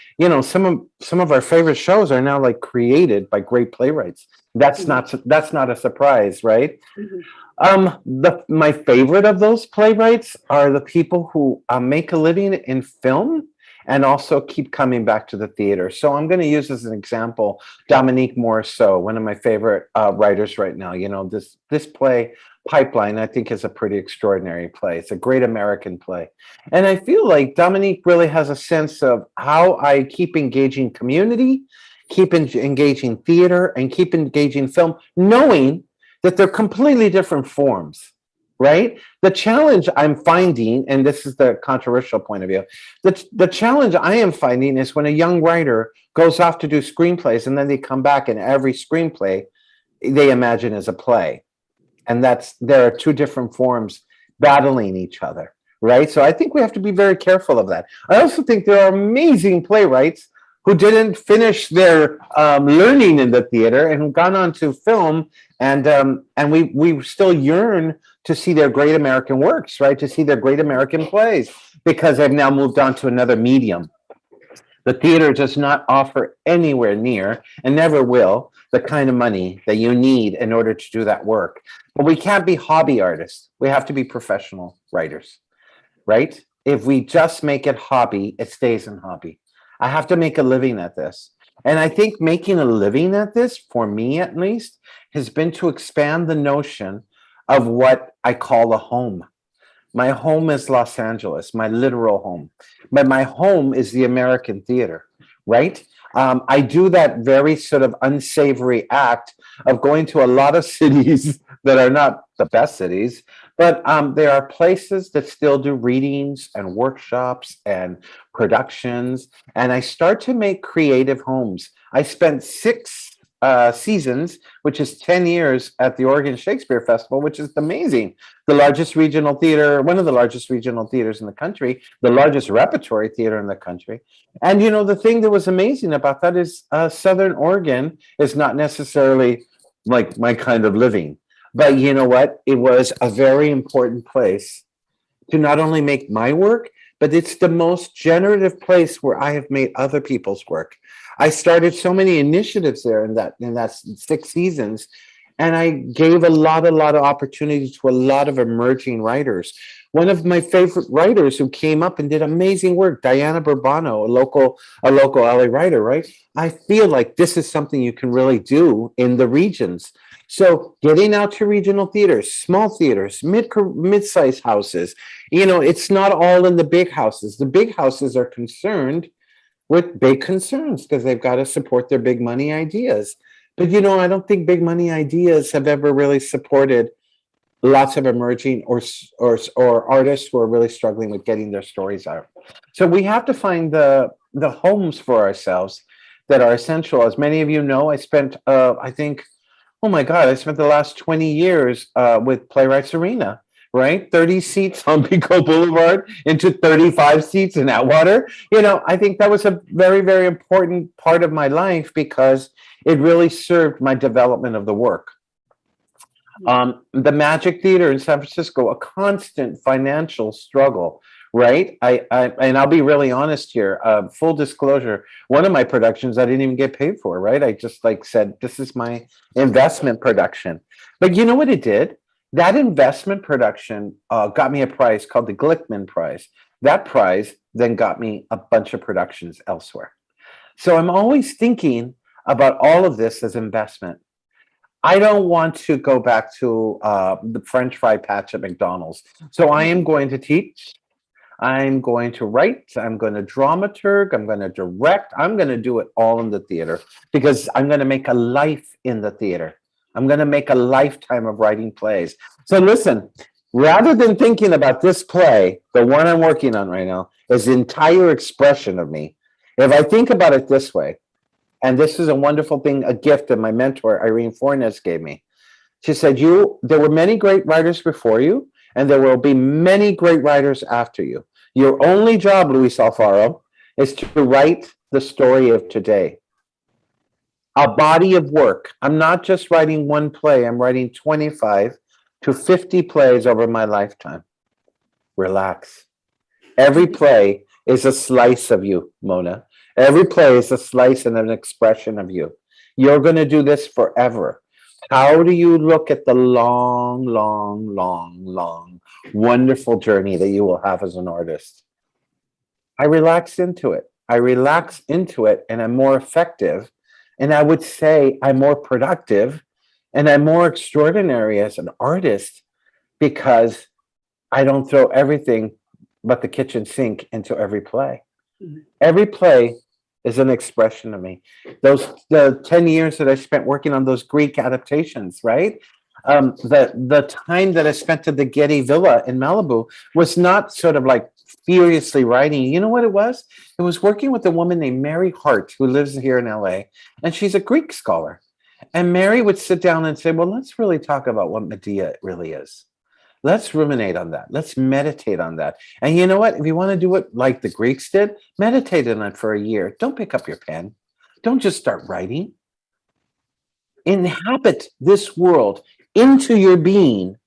some of our favorite shows are now like created by great playwrights. That's not a surprise, right? Mm-hmm. My favorite of those playwrights are the people who make a living in film and also keep coming back to the theater. So I'm going to use as an example Dominique Morisseau, one of my favorite writers right now. This play, Pipeline, I think is a pretty extraordinary play. It's a great American play. And I feel like Dominique really has a sense of how I keep engaging community, keep engaging theater, and keep engaging film, knowing that they're completely different forms. Right? The challenge I'm finding, and this is the controversial point of view, the challenge I am finding is when a young writer goes off to do screenplays and then they come back and every screenplay they imagine as a play. And there are two different forms battling each other, right? So I think we have to be very careful of that. I also think there are amazing playwrights who didn't finish their learning in the theater and who've gone on to film, and we still yearn to see their great American works, right? To see their great American plays, because they've now moved on to another medium. The theater does not offer anywhere near, and never will, the kind of money that you need in order to do that work. But we can't be hobby artists. We have to be professional writers, right? If we just make it hobby, it stays in hobby. I have to make a living at this. And I think making a living at this, for me at least, has been to expand the notion of what I call a home. My home is Los Angeles, my literal home. But my home is the American theater, right? I do that very sort of unsavory act of going to a lot of cities that are not the best cities, but there are places that still do readings and workshops and productions, and I start to make creative homes. I spent 6 seasons, which is 10 years at the Oregon Shakespeare Festival, which is amazing. The largest regional theater, one of the largest regional theaters in the country, the largest repertory theater in the country. And, you know, the thing that was amazing about that is Southern Oregon is not necessarily like my kind of living. But you know what? It was a very important place to not only make my work, but it's the most generative place where I have made other people's work. I started so many initiatives there in that 6 seasons, and I gave a lot of opportunity to a lot of emerging writers. One of my favorite writers who came up and did amazing work, Diana Bourbano, a local LA writer, right? I feel like this is something you can really do in the regions. So getting out to regional theaters, small theaters, mid-sized houses, you know, it's not all in the big houses. The big houses are concerned with big concerns because they've got to support their big money ideas. But, you know, I don't think big money ideas have ever really supported lots of emerging or artists who are really struggling with getting their stories out. So we have to find the homes for ourselves that are essential. As many of you know, I spent, I think, oh my God, I spent the last 20 years with Playwrights Arena, right? 30 seats on Pico Boulevard into 35 seats in Atwater. You know, I think that was a very, very important part of my life because it really served my development of the work. The Magic Theater in San Francisco, a constant financial struggle, right? And I'll be really honest here. Full disclosure, one of my productions I didn't even get paid for, right? I just said, this is my investment production. But you know what it did? That investment production got me a prize called the Glickman Prize. That prize then got me a bunch of productions elsewhere. So I'm always thinking about all of this as investment. I don't want to go back to the French fry patch at McDonald's. So I am going to teach. I'm going to write. I'm going to dramaturg. I'm going to direct. I'm going to do it all in the theater because I'm going to make a life in the theater. I'm going to make a lifetime of writing plays. So listen, rather than thinking about this play, the one I'm working on right now is the entire expression of me. If I think about it this way, and this is a wonderful thing, a gift that my mentor, Irene Fornes, gave me. She said, there were many great writers before you, and there will be many great writers after you. Your only job, Luis Alfaro, is to write the story of today. A body of work. I'm not just writing one play. I'm writing 25 to 50 plays over my lifetime. Relax. Every play is a slice of you, Mona. Every play is a slice and an expression of you. You're going to do this forever. How do you look at the long, wonderful journey that you will have as an artist? I relax into it. And I'm more effective. And I would say I'm more productive and I'm more extraordinary as an artist because I don't throw everything but the kitchen sink into every play. Every play is an expression of me. The 10 years that I spent working on those Greek adaptations, right? The time that I spent at the Getty Villa in Malibu was not sort of like furiously writing. You know what it was? It was working with a woman named Mary Hart, who lives here in LA, and she's a Greek scholar. And Mary would sit down and say, well, let's really talk about what Medea really is. Let's ruminate on that. Let's meditate on that. And you know what? If you want to do it like the Greeks did, meditate on it for a year. Don't pick up your pen. Don't just start writing. Inhabit this world into your being.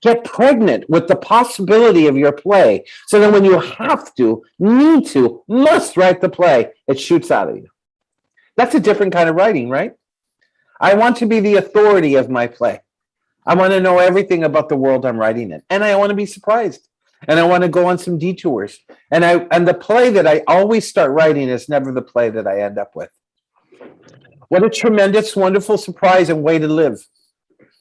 Get pregnant with the possibility of your play so that when you have to, need to, must write the play, it shoots out of you. That's a different kind of writing, right? I want to be the authority of my play. I want to know everything about the world I'm writing in. And I want to be surprised. And I want to go on some detours. And the play that I always start writing is never the play that I end up with. What a tremendous, wonderful surprise and way to live.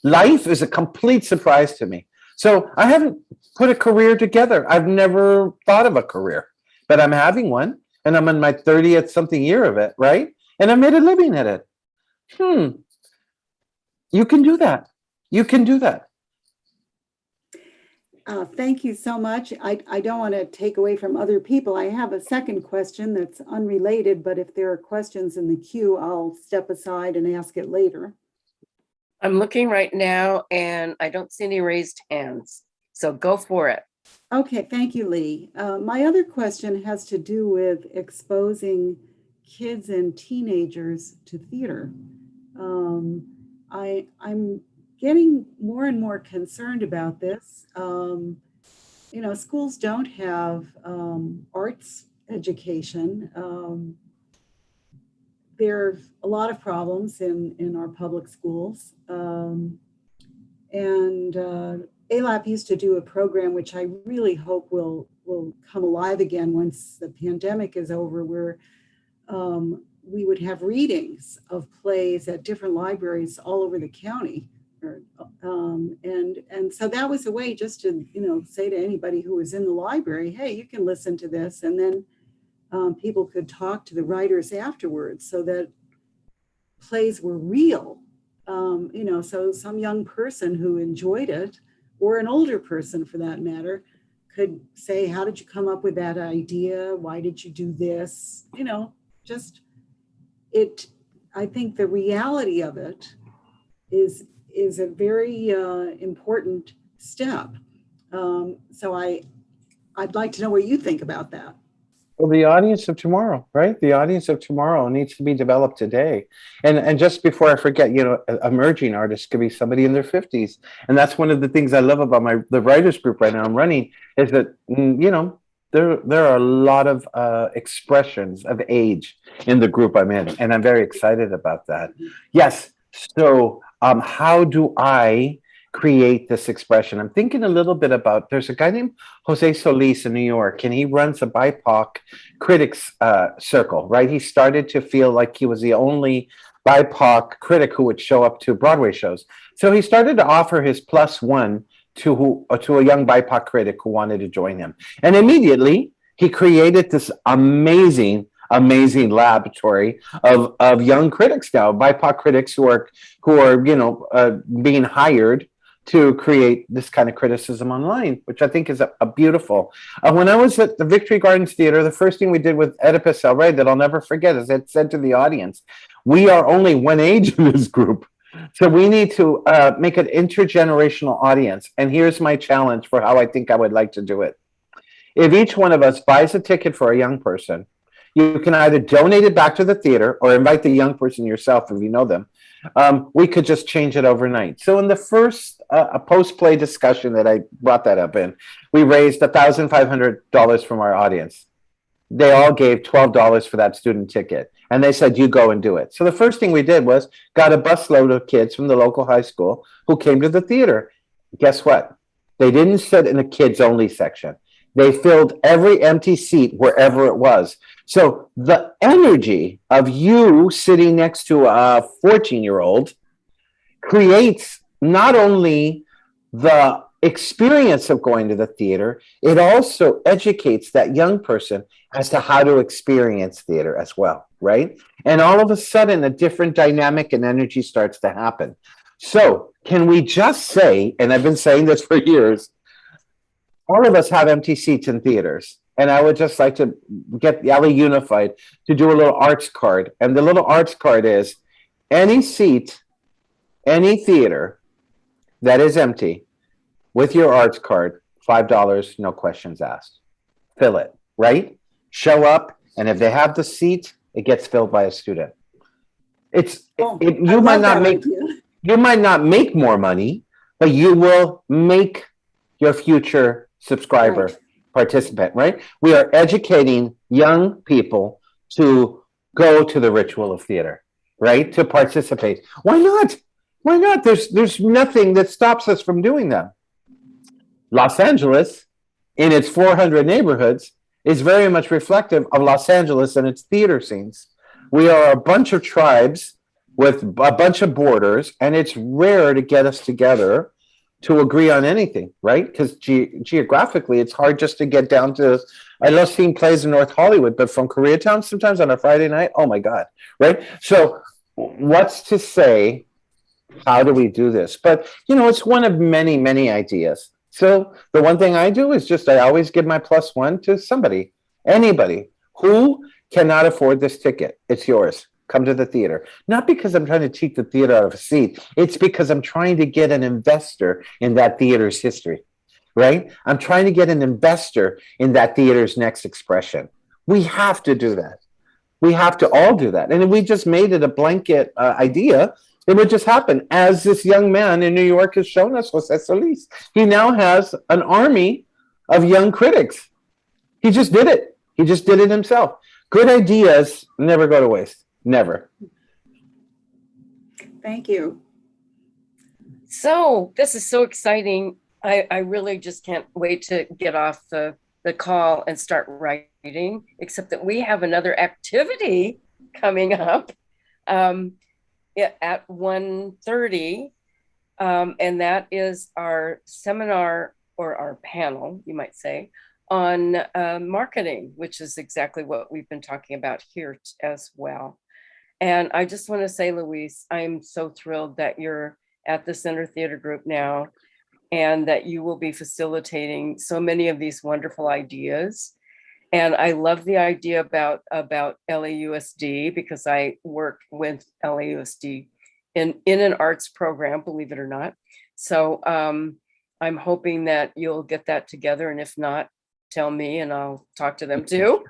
Life is a complete surprise to me. So I haven't put a career together. I've never thought of a career, but I'm having one. And I'm in my 30th something year of it, right? And I made a living at it. You can do that. You can do that. Thank you so much. I don't want to take away from other people. I have a second question that's unrelated, but if there are questions in the queue, I'll step aside and ask it later. I'm looking right now and I don't see any raised hands. So go for it. Okay, thank you, Lee. My other question has to do with exposing kids and teenagers to theater. I'm getting more and more concerned about this. Schools don't have arts education. There are a lot of problems in our public schools. ALAP used to do a program which I really hope will come alive again once the pandemic is over, where we would have readings of plays at different libraries all over the county. And so that was a way just to, say to anybody who was in the library, hey, you can listen to this. And then people could talk to the writers afterwards so that plays were real. So some young person who enjoyed it, or an older person for that matter, could say, how did you come up with that idea? Why did you do this? I think the reality of it is a very important step. So I'd like to know what you think about that. Well, the audience of tomorrow, right? The audience of tomorrow needs to be developed today. And just before I forget, emerging artists could be somebody in their 50s. And that's one of the things I love about the writers group right now I'm running, is that, there are a lot of expressions of age in the group I'm in. And I'm very excited about that. Yes. So how do I create this expression? I'm thinking a little bit about, there's a guy named Jose Solis in New York, and he runs a BIPOC critics circle, right? He started to feel like he was the only BIPOC critic who would show up to Broadway shows. So he started to offer his +1 to a young BIPOC critic who wanted to join him. And immediately he created this amazing laboratory of young critics now, BIPOC critics who are being hired to create this kind of criticism online, which I think is a beautiful. When I was at the Victory Gardens Theater, the first thing we did with Oedipus El Rey that I'll never forget is it said to the audience, we are only one age in this group. So we need to make an intergenerational audience. And here's my challenge for how I think I would like to do it. If each one of us buys a ticket for a young person, you can either donate it back to the theater or invite the young person yourself if you know them. We could just change it overnight. So in the first post-play discussion that I brought that up in, we raised $1,500 from our audience. They all gave $12 for that student ticket. And they said, you go and do it. So the first thing we did was got a busload of kids from the local high school who came to the theater. Guess what? They didn't sit in a kids only section. They filled every empty seat wherever it was. So the energy of you sitting next to a 14-year-old creates not only the experience of going to the theater, it also educates that young person as to how to experience theater as well, right? And all of a sudden, a different dynamic and energy starts to happen. So can we just say, and I've been saying this for years, all of us have empty seats in theaters. And I would just like to get LA Unified to do a little arts card. And the little arts card is any seat, any theater that is empty with your arts card, $5, no questions asked. Fill it, right? Show up. And if they have the seat, it gets filled by a student. You might not make more money, but you will make your future subscriber participant, right? We are educating young people to go to the ritual of theater, right? To participate. Why not? Why not? There's nothing that stops us from doing that. Los Angeles, in its 400 neighborhoods, is very much reflective of Los Angeles and its theater scenes. We are a bunch of tribes with a bunch of borders, and it's rare to get us together to agree on anything, right? Because geographically, it's hard just to get down to, I love seeing plays in North Hollywood, but from Koreatown sometimes on a Friday night, oh my God, right? So what's to say, how do we do this? But, it's one of many, many ideas So the one thing I do is just I always give my +1 to somebody, anybody who cannot afford this ticket. It's yours. Come to the theater. Not because I'm trying to cheat the theater out of a seat. It's because I'm trying to get an investor in that theater's history, right? I'm trying to get an investor in that theater's next expression. We have to do that. We have to all do that. And if we just made it a blanket idea, it would just happen. As this young man in New York has shown us, Jose Solis, he now has an army of young critics. He just did it. He just did it himself. Good ideas never go to waste. Never. Thank you. So this is so exciting. I really just can't wait to get off the call and start writing, except that we have another activity coming up at 1:30. And that is our seminar, or our panel, you might say, on marketing, which is exactly what we've been talking about here as well. And I just want to say, Luis, I'm so thrilled that you're at the Center Theater Group now, and that you will be facilitating so many of these wonderful ideas. And I love the idea about LAUSD, because I work with LAUSD in an arts program, believe it or not. So I'm hoping that you'll get that together. And if not, tell me and I'll talk to them too.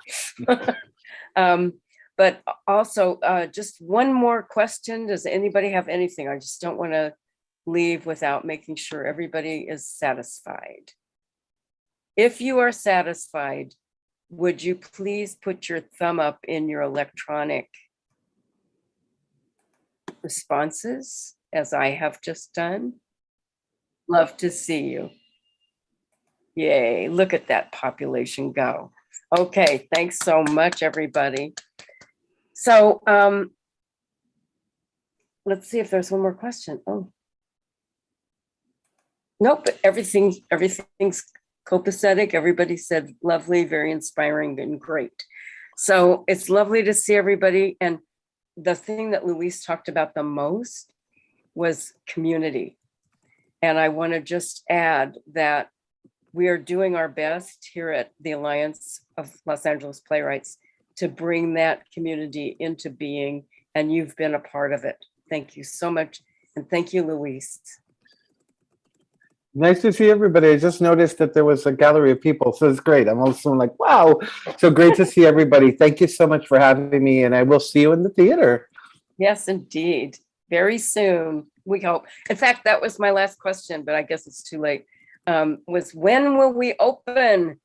But also, just one more question. Does anybody have anything? I just don't want to leave without making sure everybody is satisfied. If you are satisfied, would you please put your thumb up in your electronic responses, as I have just done? Love to see you. Yay, look at that population go. Okay, thanks so much, everybody. So let's see if there's one more question. Oh. Nope, everything's copacetic. Everybody said lovely, very inspiring, and great. So it's lovely to see everybody. And the thing that Luis talked about the most was community. And I want to just add that we are doing our best here at the Alliance of Los Angeles Playwrights to bring that community into being, and you've been a part of it. Thank you so much. And thank you, Luis. Nice to see everybody. I just noticed that there was a gallery of people, so it's great. I'm also like, wow. So great to see everybody. Thank you so much for having me, and I will see you in the theater. Yes, indeed. Very soon, we hope. In fact, that was my last question, but I guess it's too late. Was when will we open?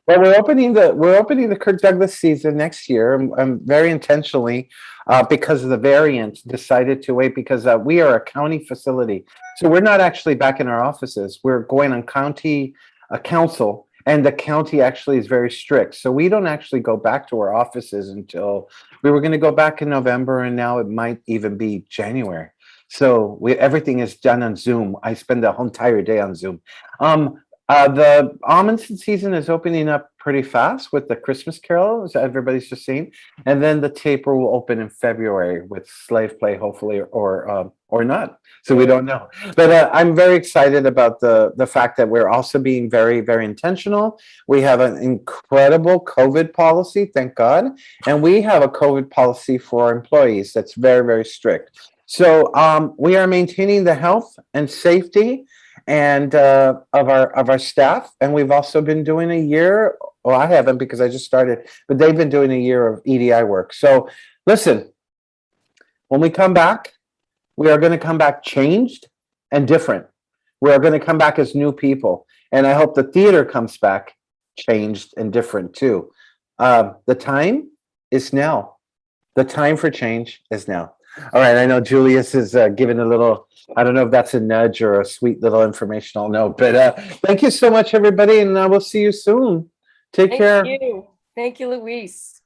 Well, we're opening the Kirk Douglas season next year. I'm very intentionally, because of the variant, decided to wait, because we are a county facility. So we're not actually back in our offices. We're going on county council, and the county actually is very strict. So we don't actually go back to our offices until we were going to go back in November, and now it might even be January. So everything is done on Zoom. I spend the whole entire day on Zoom. The Amundsen season is opening up pretty fast with the Christmas Carol, as everybody's just seen, and then the taper will open in February with Slave Play, hopefully, or not. So we don't know. But I'm very excited about the fact that we're also being very, very intentional. We have an incredible COVID policy, thank God, and we have a COVID policy for our employees that's very, very strict. So we are maintaining the health and safety and of our staff, and we've also been doing a year. Well, I haven't, because I just started, but they've been doing a year of EDI work. So listen, when we come back, we are going to come back changed and different. We are going to come back as new people, and I hope the theater comes back changed and different too. The time is now. The time for change is now. All right, I know Julius is giving a little, I don't know if that's a nudge or a sweet little informational note, but thank you so much, everybody, and we'll see you soon. Take care. Thank you. Thank you, Luis.